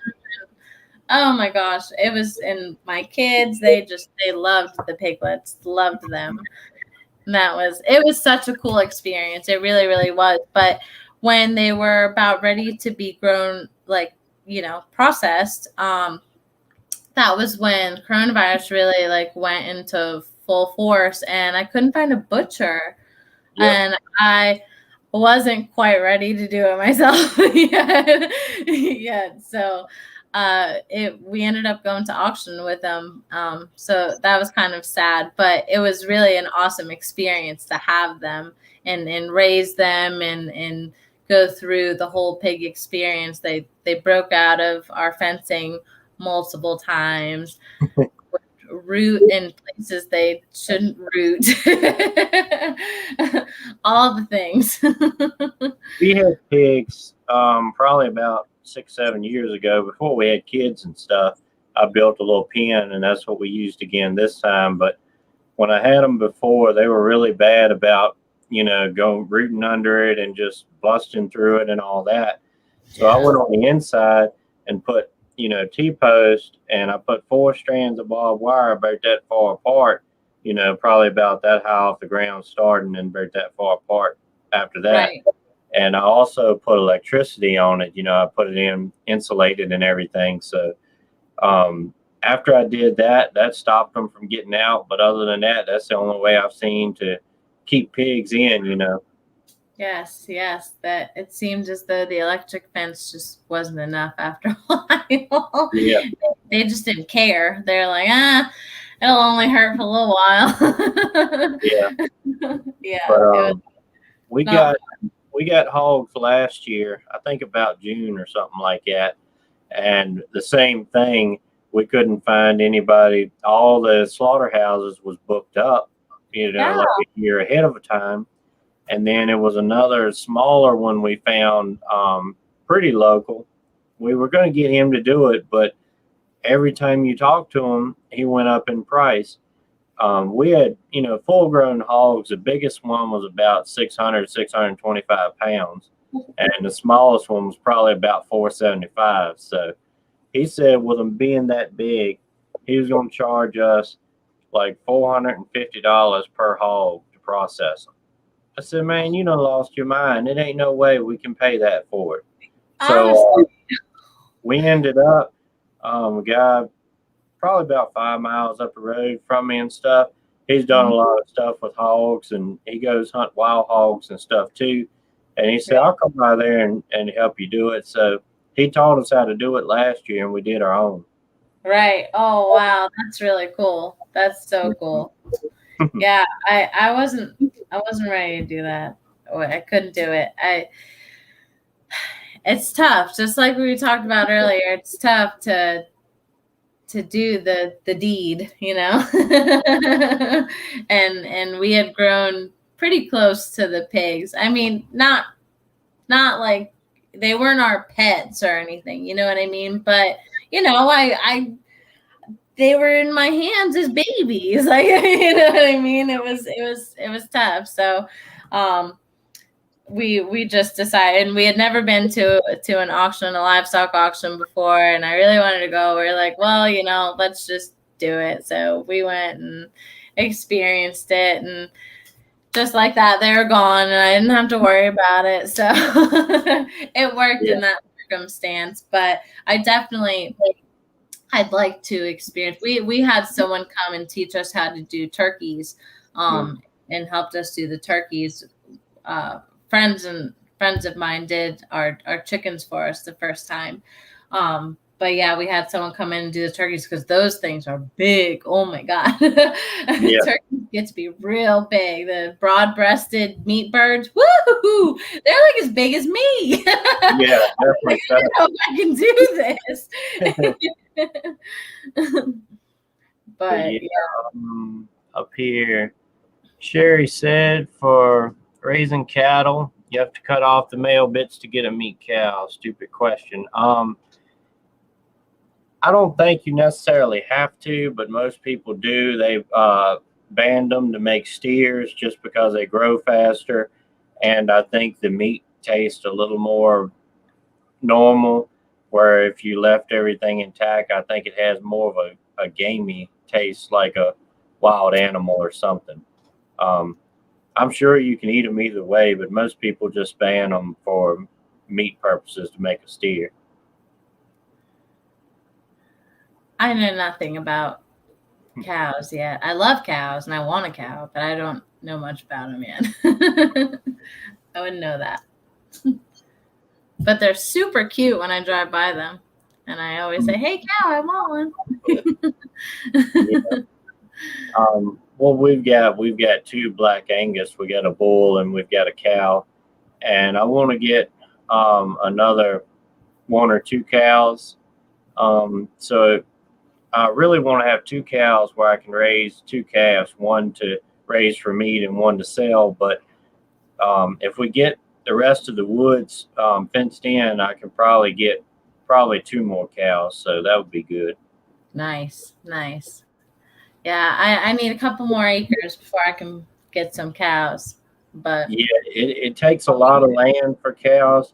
Oh my gosh, it was, and my kids, they loved the piglets, loved them. And it was such a cool experience. It really, really was. But when they were about ready to be grown, like, processed, that was when coronavirus really like went into full force, and I couldn't find a butcher. Yep. And I wasn't quite ready to do it myself yet. So we ended up going to auction with them. So that was kind of sad, but it was really an awesome experience to have them and raise them and go through the whole pig experience. They broke out of our fencing multiple times, root in places they shouldn't root. All the things. We had pigs probably about 6-7 years ago, before we had kids and stuff. I built a little pen, and that's what we used again this time. But when I had them before, they were really bad about going rooting under it and just busting through it and all that. So I went on the inside and put T-post, and I put 4 strands of barbed wire about that far apart, probably about that high off the ground starting, and about that far apart after that. Right. And I also put electricity on it. I put it in insulated and everything. So after I did that, that stopped them from getting out. But other than that, that's the only way I've seen to keep pigs in, Yes. That it seems as though the electric fence just wasn't enough after a while. Yeah. They just didn't care. They're like, it'll only hurt for a little while. Yeah. But, we got hogs last year, I think about June or something like that. And the same thing, we couldn't find anybody. All the slaughterhouses was booked up, like a year ahead of time. And then it was another smaller one we found, pretty local. We were going to get him to do it, but every time you talk to him, he went up in price. We had, full grown hogs. The biggest one was about 625 pounds. and the smallest one was probably about 475. So he said with them being that big, he was going to charge us like $450 per hog to process them. I said, man, you done lost your mind. It ain't no way we can pay that for it. So we ended up, a guy probably about 5 miles up the road from me and stuff. He's done a lot of stuff with hogs, and he goes hunt wild hogs and stuff too. And he said, I'll come by there and help you do it. So he taught us how to do it last year, and we did our own. Right. Oh, wow. That's really cool. That's so cool. Yeah, I wasn't ready to do that. I couldn't do it. It's tough. Just like we talked about earlier, it's tough to do the deed, you know. and we had grown pretty close to the pigs. I mean, not like they weren't our pets or anything, you know what I mean? But you know, they were in my hands as babies, like, you know what I mean? It was tough. So we just decided, and we had never been to an auction, a livestock auction before, and I really wanted to go. We're like, well, you know, let's just do it. So we went and experienced it, and just like that, they were gone, and I didn't have to worry about it. So it worked in that circumstance. But I definitely, I'd like to experience. We had someone come and teach us how to do turkeys, and helped us do the turkeys. Friends of mine did our chickens for us the first time. But yeah, we had someone come in and do the turkeys because those things are big. Oh my God. Turkeys get to be real big. The broad-breasted meat birds, woo-hoo, they're like as big as me. Yeah, definitely. I don't know if I can do this. But up here, Sherry said for raising cattle, you have to cut off the male bits to get a meat cow. Stupid question. I don't think you necessarily have to, but most people do. They've banned them to make steers just because they grow faster, and I think the meat tastes a little more normal, where if you left everything intact, I think it has more of a gamey taste, like a wild animal or something. I'm sure you can eat them either way, but most people just ban them for meat purposes to make a steer. I know nothing about cows yet. I love cows and I want a cow, but I don't know much about them yet. I wouldn't know that. But they're super cute when I drive by them. And I always say, hey, cow, I want one. Well, we've got 2 Black Angus. We got a bull and we've got a cow. And I want to get another 1 or 2 cows. So I really want to have 2 cows where I can raise 2 calves, one to raise for meat and one to sell. But if we get the rest of the woods fenced in, I can probably get 2 more cows. So that would be good. Nice. Yeah, I need a couple more acres before I can get some cows. But yeah, it takes a lot of land for cows,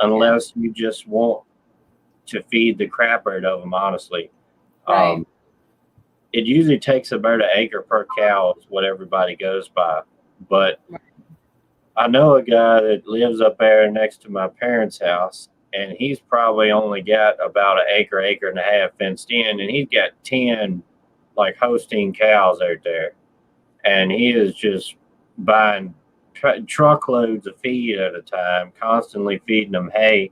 unless you just want to feed the crap out of them, honestly. Right. It usually takes about an acre per cow is what everybody goes by. But I know a guy that lives up there next to my parents' house, and he's probably only got about an acre and a half fenced in, and he's got 10 like Holstein cows out there, and he is just buying truckloads of feed at a time, constantly feeding them hay,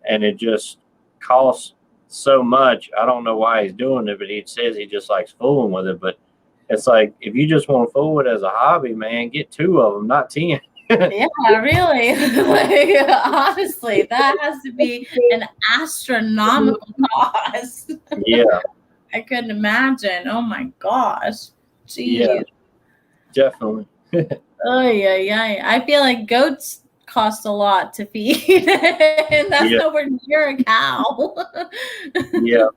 and it just costs so much. I don't know why he's doing it, but he says he just likes fooling with it. But it's like, if you just want to fool it as a hobby, man, get 2 of them, not 10. Yeah, really. Like, honestly, that has to be an astronomical cost. Yeah. I couldn't imagine. Oh my gosh. Jeez. Yeah, definitely. Oh yeah. I feel like goats cost a lot to feed, and that's nowhere near a cow. Yeah.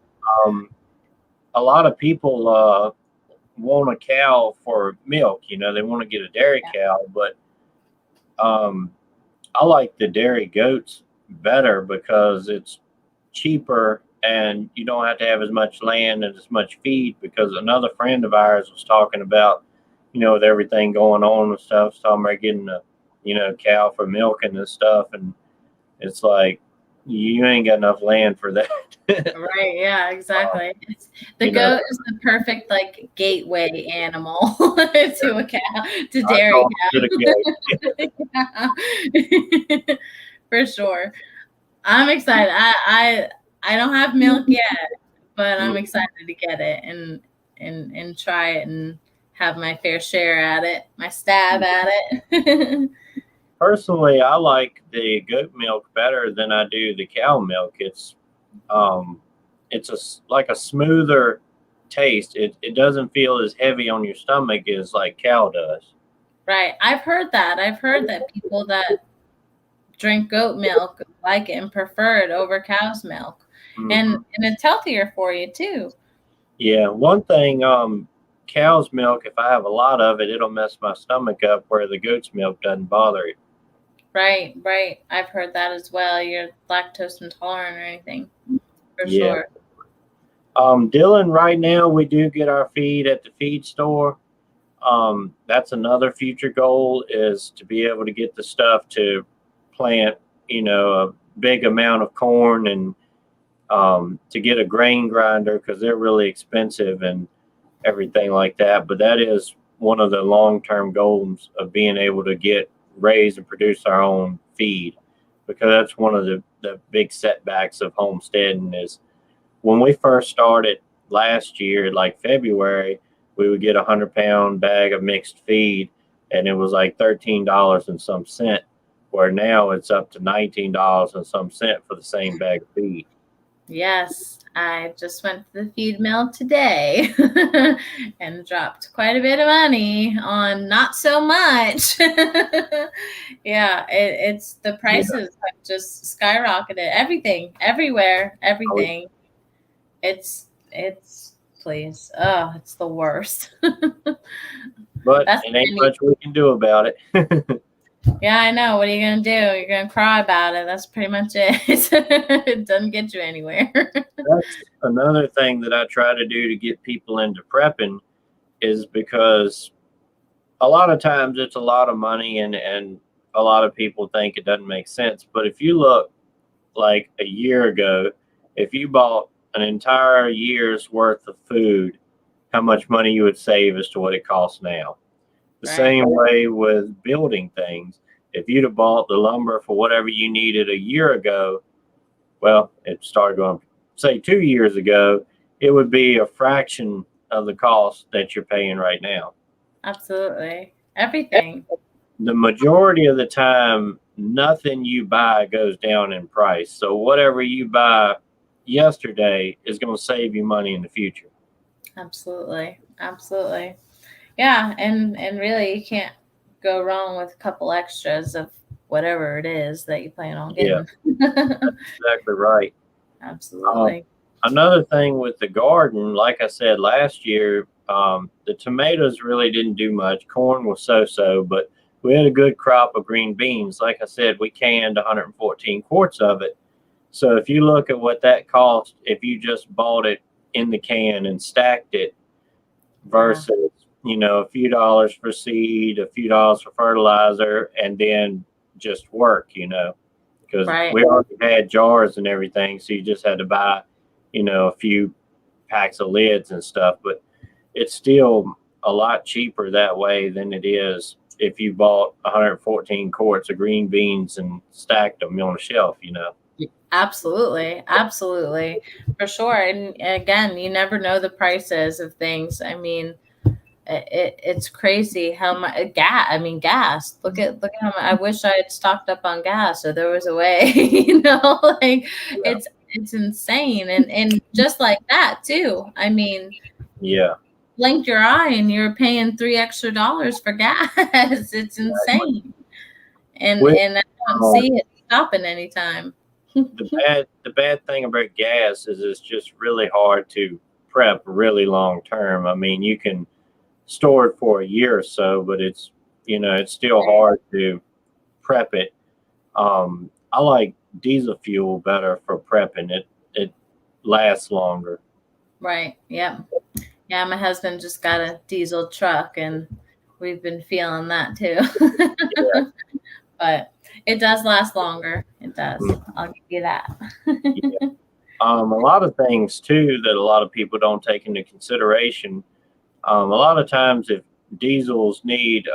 A lot of people want a cow for milk. You know, they want to get a dairy cow, but a I like the dairy goats better because it's cheaper and you don't have to have as much land and as much feed. Because another friend of ours was talking about, with everything going on and stuff, talking about getting a, cow for milking and stuff. And it's like, you ain't got enough land for that. Right. Yeah, exactly. The goat is the perfect like gateway animal to a cow, to dairy cow. For sure. I'm excited. I don't have milk yet, but I'm excited to get it and try it and have my fair share at it, my stab at it. Personally, I like the goat milk better than I do the cow milk. It's like a smoother taste. It doesn't feel as heavy on your stomach as like cow does. Right. I've heard that people that drink goat milk like it and prefer it over cow's milk. And it's healthier for you too. Yeah. One thing, cow's milk, if I have a lot of it, it'll mess my stomach up, where the goat's milk doesn't bother it. Right. I've heard that as well. You're lactose intolerant or anything. For sure. Dylan, right now we do get our feed at the feed store. That's another future goal, is to be able to get the stuff to plant, a big amount of corn, and to get a grain grinder, because they're really expensive and everything like that. But that is one of the long-term goals, of being able to raise and produce our own feed, because that's one of the big setbacks of homesteading. Is when we first started last year, like February, we would get a 100-pound bag of mixed feed, and it was like $13 and some cent, where now it's up to $19 and some cent for the same bag of feed. Yes, I just went to the feed mill today and dropped quite a bit of money on not so much. Yeah, it's the prices have just skyrocketed. Everything, everywhere, everything. It's please. Oh, it's the worst. But it ain't much we can do about it. Yeah, I know. What are you going to do? You're going to cry about it. That's pretty much it. It doesn't get you anywhere. That's another thing that I try to do to get people into prepping, is because a lot of times it's a lot of money, and a lot of people think it doesn't make sense. But if you look like a year ago, if you bought an entire year's worth of food, how much money you would save as to what it costs now. The same way with building things. If you'd have bought the lumber for whatever you needed a year ago, well, it started going, say 2 years ago, it would be a fraction of the cost that you're paying right now. Absolutely. Everything. The majority of the time, nothing you buy goes down in price. So whatever you buy yesterday is going to save you money in the future. Absolutely. Yeah, and really you can't go wrong with a couple extras of whatever it is that you plan on getting. Yeah, that's exactly right. Absolutely. Another thing with the garden, like I said last year, the tomatoes really didn't do much. Corn was so-so, but we had a good crop of green beans. Like I said, we canned 114 quarts of it. So if you look at what that cost, if you just bought it in the can and stacked it, versus a few dollars for seed, a few dollars for fertilizer, and then just work, because we already had jars and everything, so you just had to buy a few packs of lids and stuff. But it's still a lot cheaper that way than it is if you bought 114 quarts of green beans and stacked them on a shelf. Absolutely, for sure. And again, you never know the prices of things. I mean, it's crazy how much gas. Look at how much. I wish I had stocked up on gas, so there was a way. It's insane, and just like that too. I mean, blink your eye and you're paying $3 extra for gas. It's insane, and I don't see it stopping anytime. The bad thing about gas is it's just really hard to prep really long term. I mean, you can store it for a year or so, but it's still hard to prep it. I like diesel fuel better for prepping. It lasts longer. Right. Yep. Yeah, my husband just got a diesel truck and we've been feeling that too. Yeah. But it does last longer. It does. I'll give you that. Yeah. A lot of things too that a lot of people don't take into consideration. A lot of times, if diesels need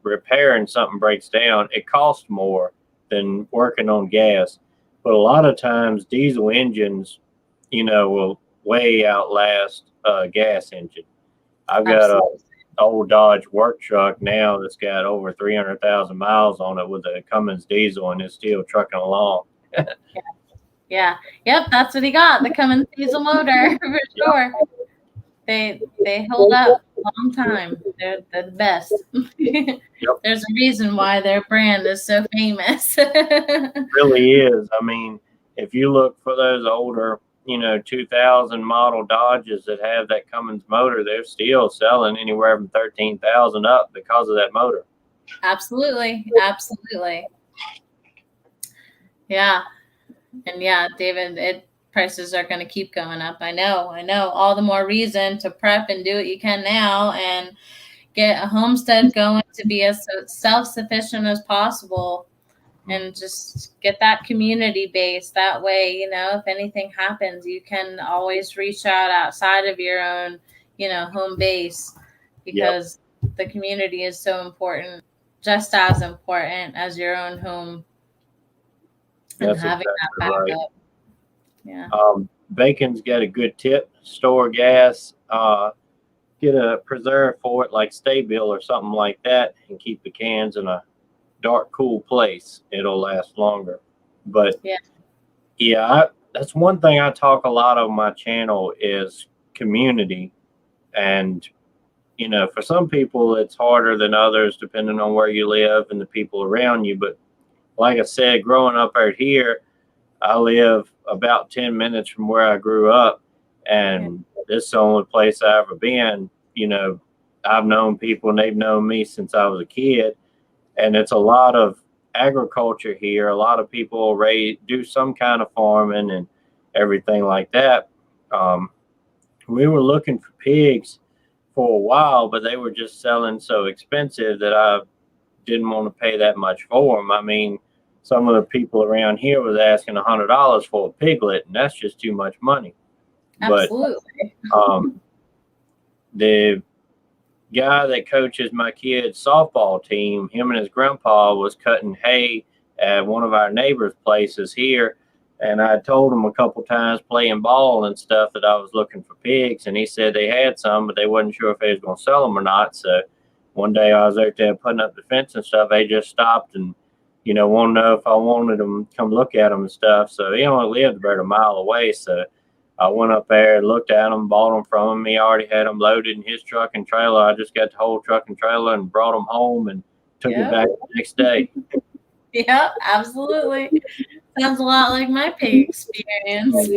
repair and something breaks down, it costs more than working on gas. But a lot of times, diesel engines, will way outlast a gas engine. I've got a Absolutely. old Dodge work truck now that's got over 300,000 miles on it with a Cummins diesel, and it's still trucking along. Yeah. Yep, that's what he got. The Cummins diesel motor for sure. They hold up a long time. They're the best. Yep. There's a reason why their brand is so famous. It really is. I mean, if you look for those older, 2000 model Dodges that have that Cummins motor, they're still selling anywhere from 13,000 up because of that motor. Absolutely. Absolutely. Yeah. And yeah, David, prices are going to keep going up. I know. All the more reason to prep and do what you can now and get a homestead going to be as self-sufficient as possible and just get that community base. That way, if anything happens, you can always reach out outside of your own, home base, because the community is so important, just as important as your own home. And That's having exactly that backup. right. Yeah. Bacon's got a good tip. Store gas. Get a preserve for it, like Stay-Bill or something like that, and keep the cans in a dark, cool place. It'll last longer. But that's one thing I talk a lot on my channel is community. And for some people it's harder than others depending on where you live and the people around you. But like I said, growing up out here, I live about 10 minutes from where I grew up, and this is the only place I ever been. I've known people and they've known me since I was a kid, and it's a lot of agriculture here. A lot of people do some kind of farming and everything like that. We were looking for pigs for a while, but they were just selling so expensive that I didn't want to pay that much for them. I mean, some of the people around here was asking $100 for a piglet, and that's just too much money. Absolutely. But the guy that coaches my kid's softball team, him and his grandpa was cutting hay at one of our neighbors' places here. And I told him a couple times playing ball and stuff that I was looking for pigs. And he said they had some, but they wasn't sure if they was going to sell them or not. So one day I was out there putting up the fence and stuff. They just stopped and, wanted to know if I wanted them to come look at them and stuff. So he only lived about a mile away. So I went up there and looked at them, bought them from him. He already had them loaded in his truck and trailer. I just got the whole truck and trailer and brought them home and took it back the next day. Yeah, absolutely. Sounds a lot like my pig experience.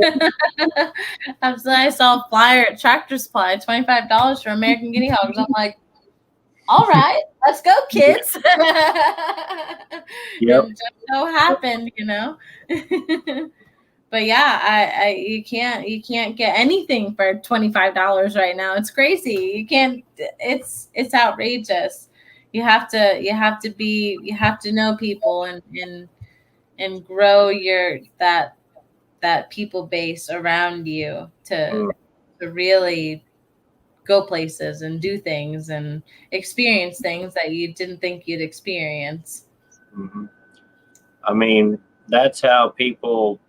I saw a flyer at Tractor Supply, $25 for American guinea hogs. I'm like, all right, let's go, kids. Yep. It just so happened, But yeah, you can't get anything for $25 right now. It's crazy. You can't. It's outrageous. You have to know people and grow that people base around you to really go places and do things and experience things that you didn't think you'd experience. Mm-hmm. I mean, that's how people,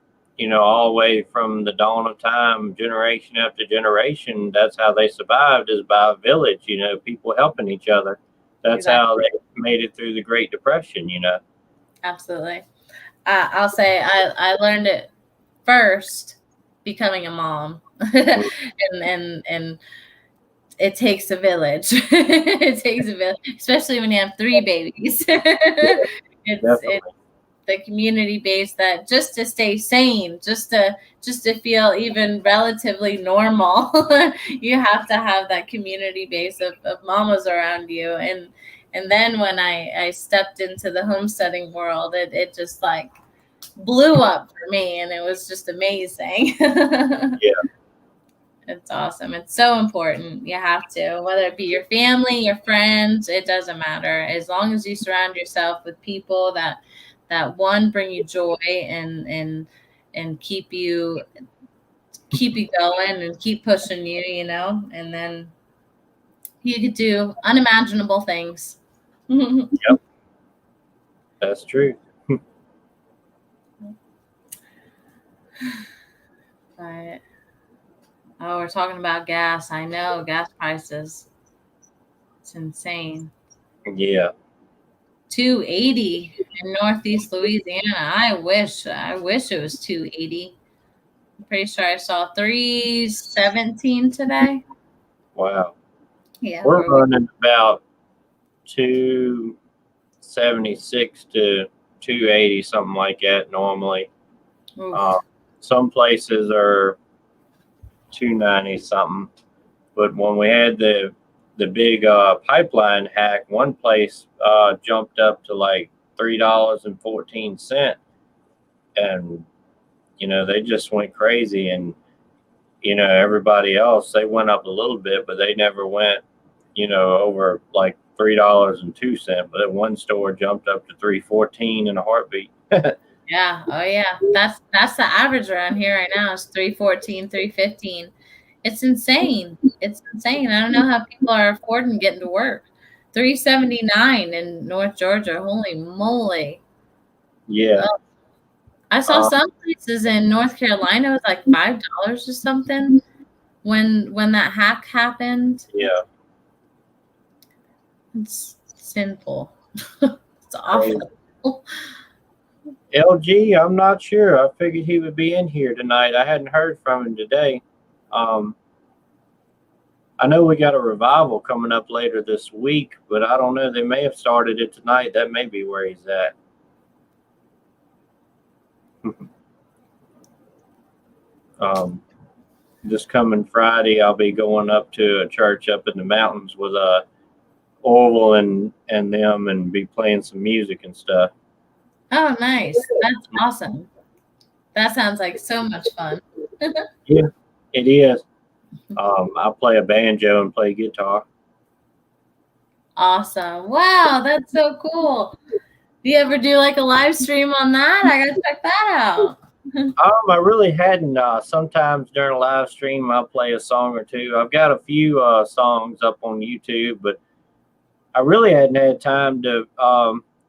all the way from the dawn of time, generation after generation, that's how they survived, is by a village, people helping each other. That's how they made it through the Great Depression, Absolutely. I'll say I learned it first becoming a mom. and it takes a village. It takes a village, especially when you have 3 babies. It's the community base that just to stay sane, just to feel even relatively normal, you have to have that community base of mamas around you. And And then when I stepped into the homesteading world, it just like blew up for me, and it was just amazing. Yeah. It's awesome. It's so important. You have to, whether it be your family, your friends, it doesn't matter. As long as you surround yourself with people that one, bring you joy and keep you going and keep pushing you, and then you could do unimaginable things. Yep. That's true. But we're talking about gas. I know gas prices. It's insane. Yeah. $2.80 in Northeast Louisiana. I wish it was $2.80. I'm pretty sure I saw $3.17 today. Wow. Yeah, We're running about 276 to 280, something like that normally. Some places are 290 something, but when we had the big pipeline hack, one place jumped up to like $3.14, and they just went crazy. And everybody else, they went up a little bit, but they never went over like $3.02. But at one store jumped up to $3.14 in a heartbeat. Yeah. Oh yeah. That's the average around here right now. Is $3.14, $3.15. It's insane. It's insane. I don't know how people are affording getting to work. $3.79 in North Georgia. Holy moly. Yeah. I saw some places in North Carolina with like $5 or something when that hack happened. Yeah. It's sinful. It's awful. LG, I'm not sure. I figured he would be in here tonight. I hadn't heard from him today. I know we got a revival coming up later this week, but I don't know. They may have started it tonight. That may be where he's at. This coming Friday, I'll be going up to a church up in the mountains with Orville and them, and be playing some music and stuff. Oh, nice. That's awesome. That sounds like so much fun. Yeah, it is. I play a banjo and play guitar. Awesome. Wow, that's so cool. Do you ever do like a live stream on that? I gotta check that out. I really hadn't. Sometimes during a live stream, I'll play a song or two. I've got a few songs up on YouTube, but I really hadn't had time to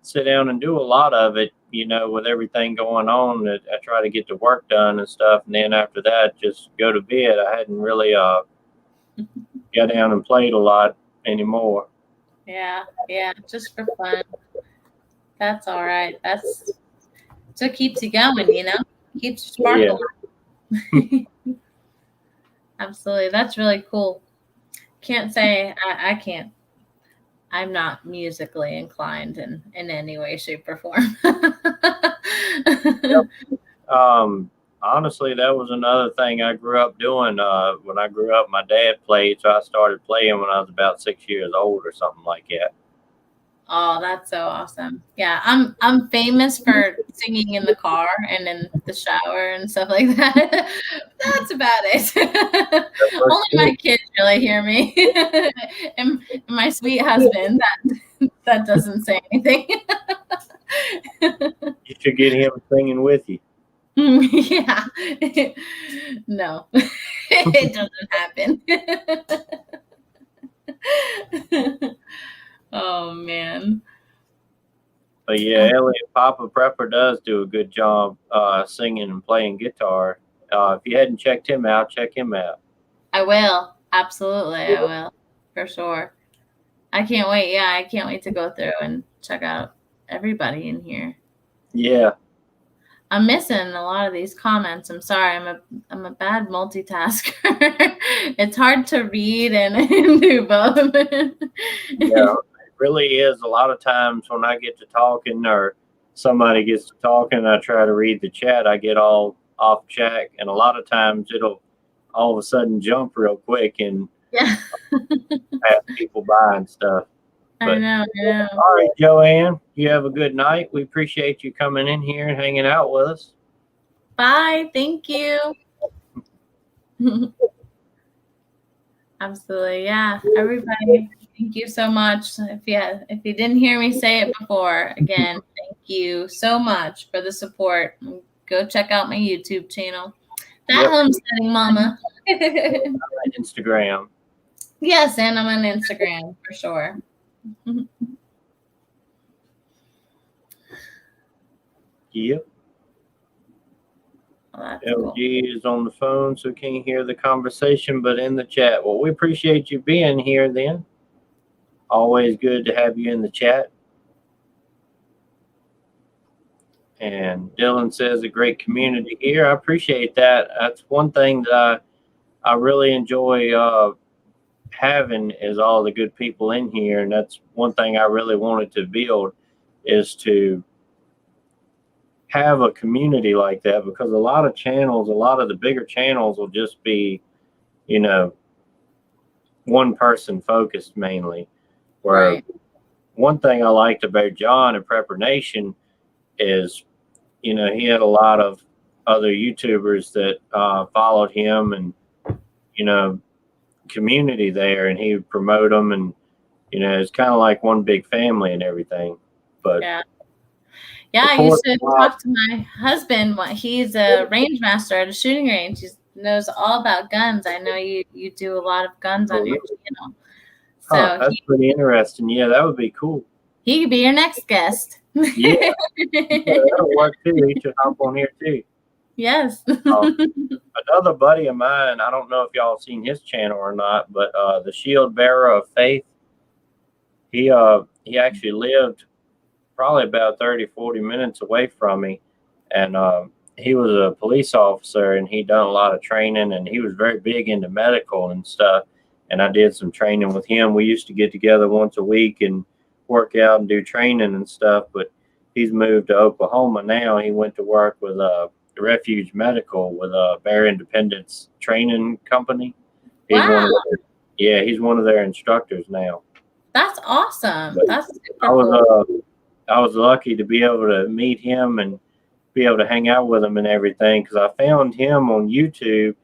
sit down and do a lot of it, with everything going on. I try to get the work done and stuff, and then after that, just go to bed. I hadn't really got down and played a lot anymore. Yeah, just for fun. That's all right. That's what keeps you going, keeps you sparkling. Yeah. Absolutely. That's really cool. Can't say I can't. I'm not musically inclined in any way, shape, or form. Yep. Honestly, that was another thing I grew up doing. When I grew up, my dad played, so I started playing when I was about 6 years old or something like that. Oh, that's so awesome. Yeah, I'm famous for singing in the car and in the shower and stuff like that. That's about it. Only my kids really hear me. and my sweet husband that doesn't say anything. You should get him singing with you. Yeah. No. It doesn't happen. Oh man. But yeah, Elliot, Papa Prepper does do a good job singing and playing guitar. If you hadn't checked him out, check him out. I will. Absolutely, I will. For sure. I can't wait. Yeah, I can't wait to go through and check out everybody in here. Yeah. I'm missing a lot of these comments. I'm sorry. I'm a bad multitasker. It's hard to read and do both. Yeah, it really is. A lot of times when I get to talking or somebody gets to talking, I try to read the chat. I get all off track, and a lot of times it'll all of a sudden jump real quick and pass people by and stuff. I know. All right, Joanne, you have a good night. We appreciate you coming in here and hanging out with us. Bye. Thank you. Absolutely. Yeah. Everybody, thank you so much. If you didn't hear me say it before, again, thank you so much for the support. Go check out my YouTube channel. That Homesteading Mama. Instagram. Yes, and I'm on Instagram for sure. Yep. Well, LG is on the phone, so can't hear the conversation, but in the chat. Well, we appreciate you being here then. Always good to have you in the chat. And Dylan says a great community here. I appreciate that. That's one thing that I really enjoy having is all the good people in here. And that's one thing I really wanted to build is to have a community like that, because a lot of channels, a lot of the bigger channels will just be, one person focused mainly. Where one thing I liked about John and Prepper Nation is, he had a lot of other YouTubers that followed him and, community there, and he would promote them, and, it's kind of like one big family and everything. But yeah, I used to talk to my husband. He's a range master at a shooting range. He knows all about guns. I know you do a lot of guns on your channel. So that's pretty interesting. Yeah, that would be cool. He could be your next guest. Yeah, that'll work too. He should hop on here too. Yes. Another buddy of mine, I don't know if y'all have seen his channel or not, but the Shield Bearer of Faith, he actually lived probably about 30-40 minutes away from me, and he was a police officer, and he done a lot of training, and he was very big into medical and stuff, and I did some training with him. We used to get together once a week and work out and do training and stuff, but he's moved to Oklahoma now. He went to work with Refuge Medical with Bear Independence Training Company. He's he's one of their instructors now. That's awesome. But that's super cool. I was lucky to be able to meet him and be able to hang out with him and everything, because I found him on YouTube,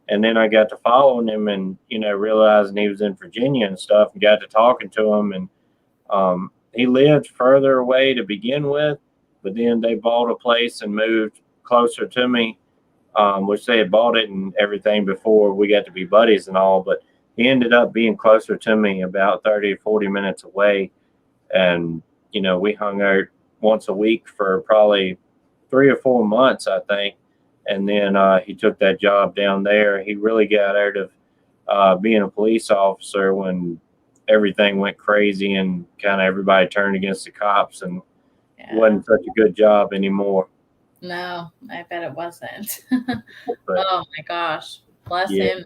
and then I got to following him and realizing he was in Virginia and stuff, and got to talking to him, and he lived further away to begin with, but then they bought a place and moved closer to me, which they had bought it and everything before we got to be buddies and all, but he ended up being closer to me, about 30-40 minutes away. And, we hung out once a week for probably 3 or 4 months, I think. And then he took that job down there. He really got out of being a police officer when everything went crazy and kind of everybody turned against the cops, and wasn't such a good job anymore. No, I bet it wasn't. Oh my gosh. Bless him.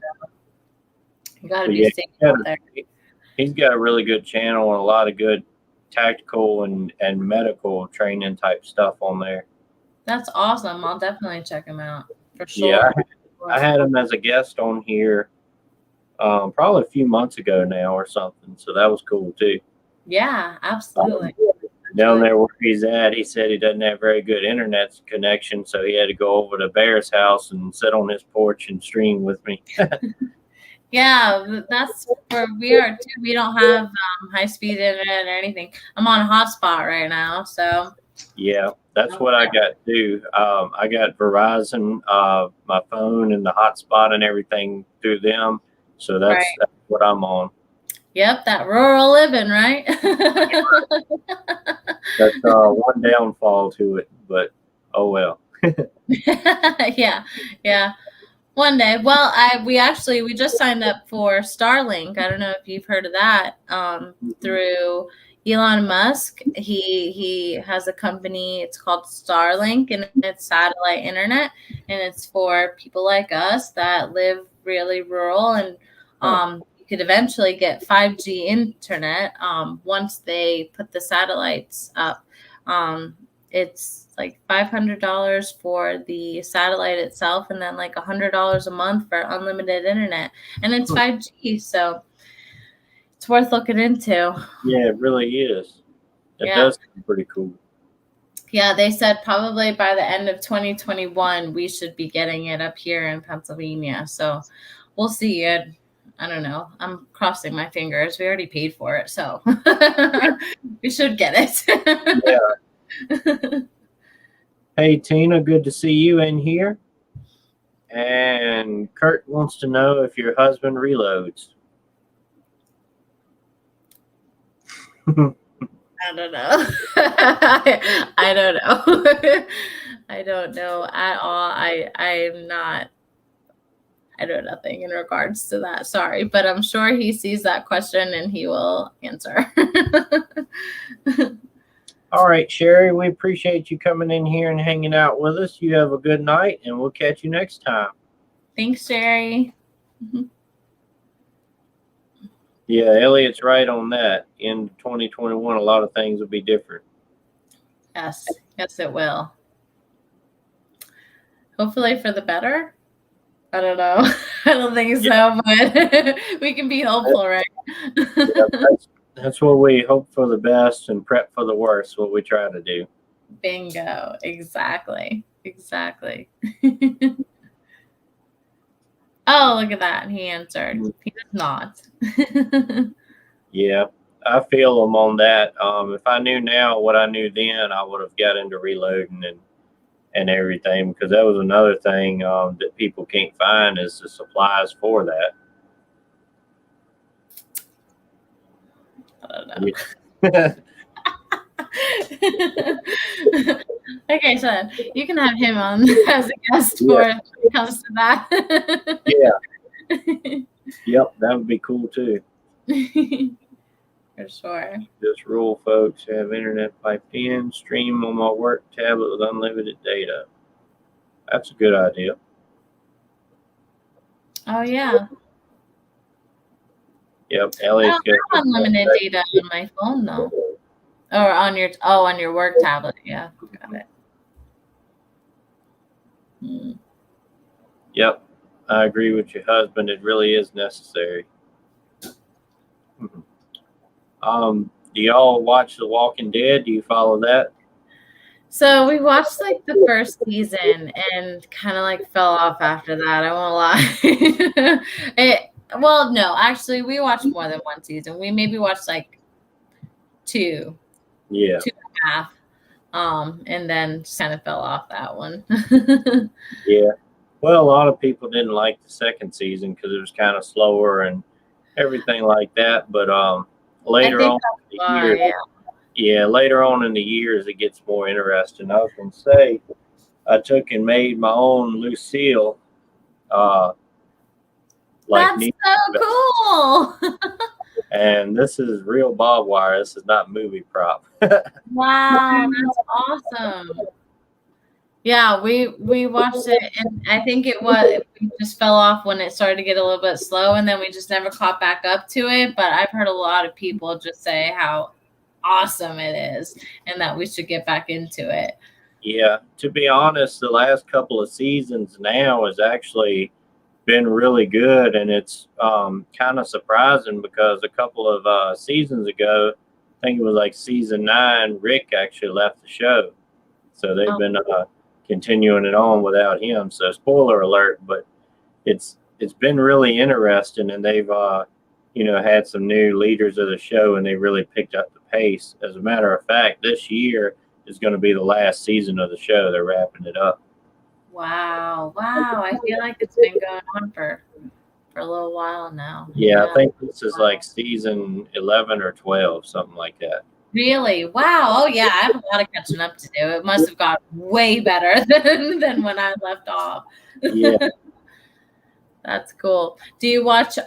You gotta be safe out there. He's got a really good channel and a lot of good tactical and medical training type stuff on there. That's awesome. I'll definitely check him out for sure. Yeah, I had him as a guest on here probably a few months ago now or something, so that was cool too. Yeah, absolutely. Down there where he's at, he said he doesn't have very good internet connection, so he had to go over to Bear's house and sit on his porch and stream with me. Yeah, that's where we are too. We don't have high-speed internet or anything. I'm on a hotspot right now, so. Yeah, that's what I got too. I got Verizon, my phone, and the hotspot and everything through them, so that's what I'm on. Yep, that rural living, right? That's one downfall to it, but oh well. Yeah. One day. Well, we just signed up for Starlink. I don't know if you've heard of that. Through Elon Musk. He has a company, it's called Starlink, and it's satellite internet, and it's for people like us that live really rural, and you could eventually get 5G internet once they put the satellites up. It's like $500 for the satellite itself, and then like $100 a month for unlimited internet, and it's 5G, so It's worth looking into. Yeah, it really is. It does sound pretty cool. Yeah, they said probably by the end of 2021, we should be getting it up here in Pennsylvania. So we'll see it. I don't know. I'm crossing my fingers. We already paid for it, so we should get it. Yeah. Hey, Tina, good to see you in here. And Kurt wants to know if your husband reloads. I don't know. I don't know. I don't know at all. I'm not. I know nothing in regards to that. Sorry, but I'm sure he sees that question and he will answer. All right, Sherry, we appreciate you coming in here and hanging out with us. You have a good night, and we'll catch you next time. Thanks, Sherry. Yeah, Elliot's right on that. In 2021, a lot of things will be different. Yes, it will. Hopefully for the better. I don't know. I don't think so, but we can be hopeful, right? That's what we hope for the best and prep for the worst, what we try to do. Bingo. Exactly. Oh, look at that. He answered. He does not. Yeah, I feel him on that. If I knew now what I knew then, I would have got into reloading and everything, because that was another thing that people can't find is the supplies for that. I don't know. Okay, so you can have him on as a guest for when it comes to that. Yeah. Yep, that would be cool too. For sure. This rule, folks, have internet piped in, stream on my work tablet with unlimited data. That's a good idea. Oh yeah. Yep, Elliot's got unlimited data on my phone though. Or on your work tablet. Yeah, got it. Yep, I agree with your husband. It really is necessary. Do y'all watch The Walking Dead? Do you follow that? So we watched like the first season and kind of like fell off after that. I won't lie. Well, no, actually, we watched more than one season. We maybe watched like two. Yeah. 2.5. And then just kind of fell off that one. Yeah. Well, a lot of people didn't like the second season because it was kind of slower and everything like that. But later on in the years, later on in the years, it gets more interesting. I was going to say, I took and made my own Lucille. That's so cool. And this is real barbed wire. This is not movie prop. Wow, that's awesome. Yeah, we watched it, and I think we just fell off when it started to get a little bit slow, and then we just never caught back up to it. But I've heard a lot of people just say how awesome it is and that we should get back into it. Yeah, to be honest, the last couple of seasons now has actually been really good, and it's kind of surprising because a couple of seasons ago, I think it was like season 9, Rick actually left the show, so they've been continuing it on without him. So spoiler alert, but it's been really interesting, and they've had some new leaders of the show, and they really picked up the pace. As a matter of fact, this year is going to be the last season of the show. They're wrapping it up. Wow. I feel like it's been going on for a little while now. Yeah, I think this is like season 11 or 12, something like that. Really? Wow. Oh yeah, I have a lot of catching up to do. It must have got way better than when I left off. Yeah. That's cool. Do you watch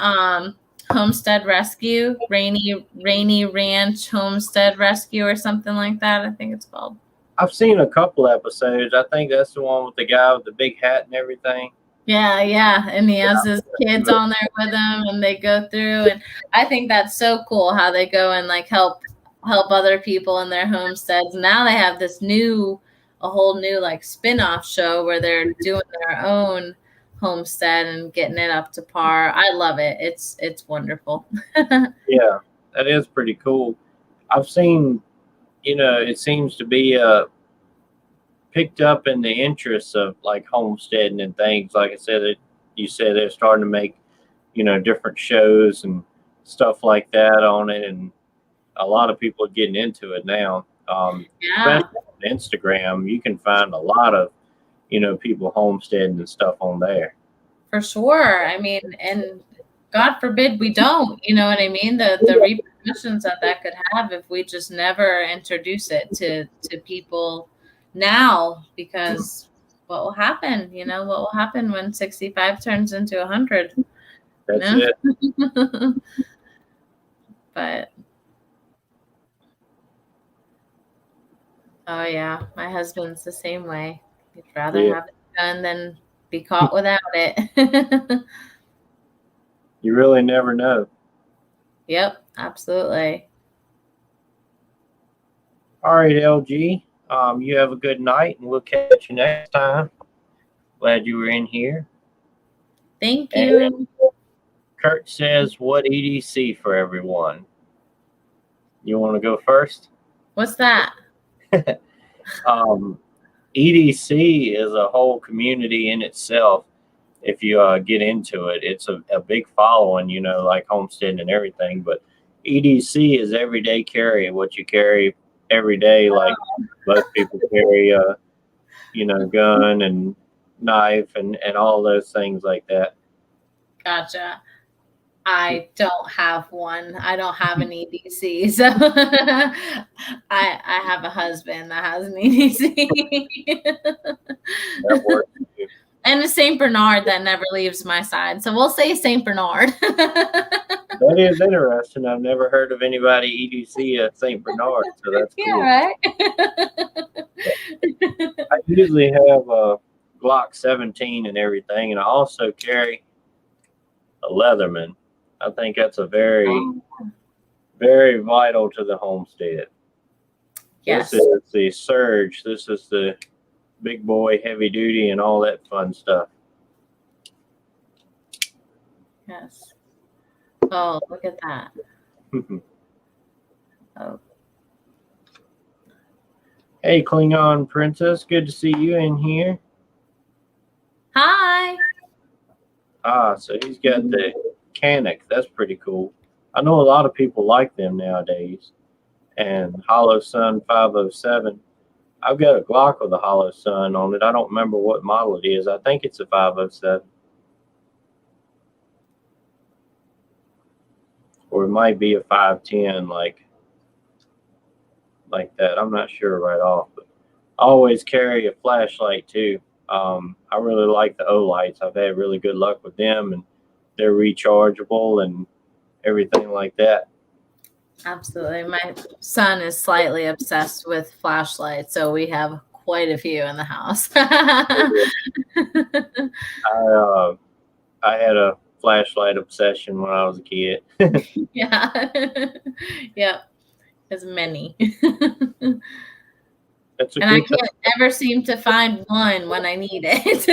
Homestead Rescue? Rainy Ranch Homestead Rescue or something like that, I think it's called. I've seen a couple episodes. I think that's the one with the guy with the big hat and everything. Yeah. And he has his kids on there with him, and they go through. And I think that's so cool how they go and like help other people in their homesteads. Now they have this a whole new like spin-off show where they're doing their own homestead and getting it up to par. I love it. It's wonderful. Yeah. that is pretty cool. I've seen, it seems to be picked up in the interests of like homesteading and things. Like I said, you said they're starting to make, different shows and stuff like that on it, and a lot of people are getting into it now. Yeah, Especially on Instagram, you can find a lot of, people homesteading and stuff on there. for sure. I mean, and God forbid we don't, you know what I mean? The repercussions that could have if we just never introduce it to people now, because what will happen? What will happen when 65 turns into 100? That's it. But oh yeah, my husband's the same way. He'd rather have it done than be caught without it. You really never know. Yep, absolutely. All right, LG. You have a good night, and we'll catch you next time. Glad you were in here. Thank you. And Kurt says, "What EDC for everyone?" You want to go first? What's that? EDC is a whole community in itself. If you get into it, it's a big following, like Homestead and everything. But EDC is everyday carry, what you carry every day. Like most people carry a, gun and knife and all those things like that. Gotcha. I don't have one. I don't have an EDC. So I have a husband that has an EDC. That works too. And a St. Bernard that never leaves my side. So we'll say St. Bernard. That is interesting. I've never heard of anybody EDC at St. Bernard, so that's cool. Yeah, right? I usually have a Glock 17 and everything, and I also carry a Leatherman. I think that's a very, very vital to the homestead. Yes. This is the Surge. This is the big boy, heavy duty, and all that fun stuff. Yes. Oh, look at that. Oh. Hey, Klingon Princess. Good to see you in here. Hi. So he's got the Canic. That's pretty cool. I know a lot of people like them nowadays. And Hollow Sun 507. I've got a Glock with a Hollow Sun on it. I don't remember what model it is. I think it's a 507. Or it might be a 510 like that. I'm not sure right off. But I always carry a flashlight too. I really like the O-lights. I've had really good luck with them, and they're rechargeable and everything like that. Absolutely. My son is slightly obsessed with flashlights, so we have quite a few in the house. I had a flashlight obsession when I was a kid. Yeah. Yep. There's many. That's a and I good can't ever seem to find one when I need it.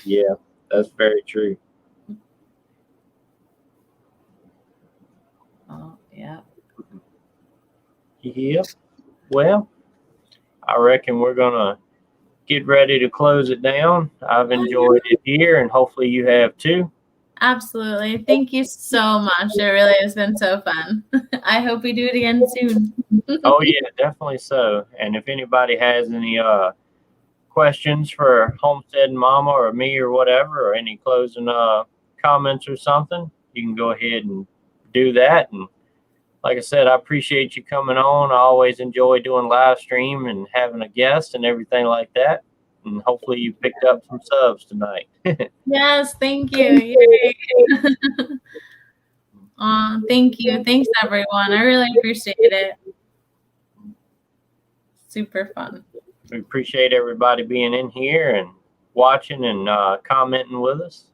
Yeah, that's very true. Oh, yeah. Yep. Well, I reckon we're going to get ready to close it down. I've enjoyed it here, and hopefully you have too. Absolutely. Thank you so much. It really has been so fun. I hope we do it again soon. Oh, yeah, definitely so. And if anybody has any questions for Homestead Mama or me or whatever, or any closing comments or something, you can go ahead and do that. And like I said, I appreciate you coming on. I always enjoy doing live stream and having a guest and everything like that. And hopefully you picked up some subs tonight. Yes, thank you. Yay. Thank you. Thanks, everyone. I really appreciate it. Super fun. We appreciate everybody being in here and watching and commenting with us.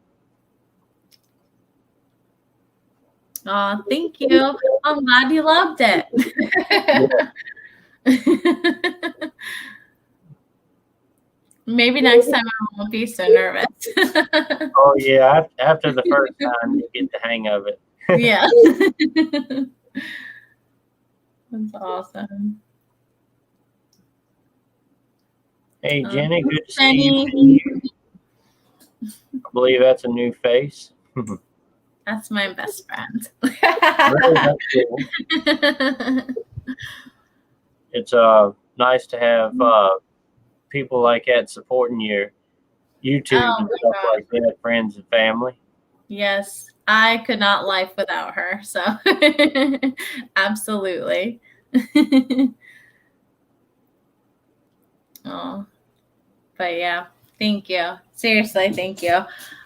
Thank you. I'm glad you loved it. Maybe next time I won't be so nervous. Oh, yeah. After the first time, you get the hang of it. Yeah. That's awesome. Hey, Jenny, good to see Jenny. you. I believe that's a new face. That's my best friend. Really, that's cool. It's nice to have people like that supporting your YouTube and stuff like that, friends and family. Yes, I could not life without her. So absolutely. Oh, but yeah, thank you. Seriously, thank you.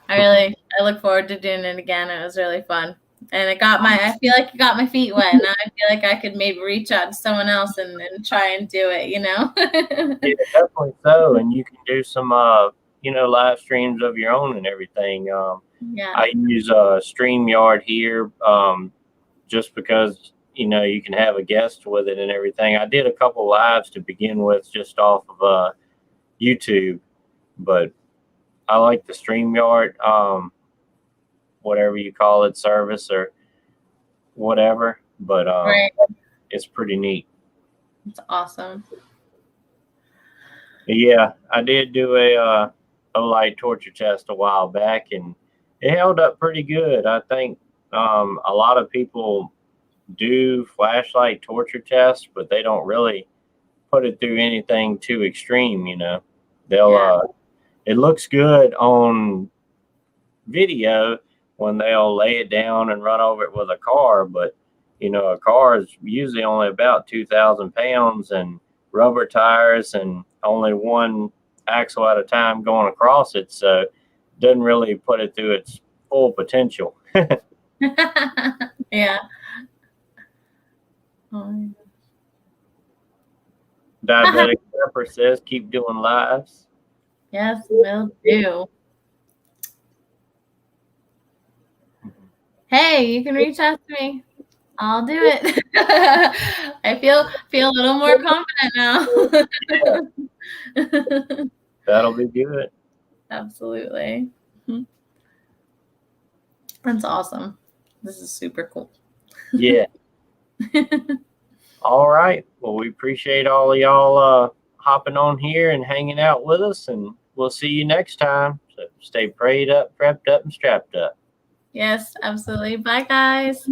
I look forward to doing it again. It was really fun. And I feel like it got my feet wet. Now I feel like I could maybe reach out to someone else and try and do it, you know? Yeah, definitely so. And you can do some, live streams of your own and everything. Yeah. I use StreamYard here just because, you can have a guest with it and everything. I did a couple lives to begin with just off of YouTube, but I like the StreamYard, whatever you call it, service or whatever. But Right. it's pretty neat. It's awesome. But yeah, I did do a light torture test a while back, and it held up pretty good. I think a lot of people do flashlight torture tests, but they don't really put it through anything too extreme. They'll it looks good on video when they'll lay it down and run over it with a car, but a car is usually only about 2,000 pounds and rubber tires and only one axle at a time going across it, so it doesn't really put it through its full potential. Yeah. Oh. Diabetic Pepper says keep doing lives. Yes, will do. Hey, you can reach out to me. I'll do it. I feel a little more confident now. That'll be good. Absolutely. That's awesome. This is super cool. Yeah. All right. Well, we appreciate all of y'all hopping on here and hanging out with us, and we'll see you next time. So stay prayed up, prepped up, and strapped up. Yes, absolutely. Bye, guys.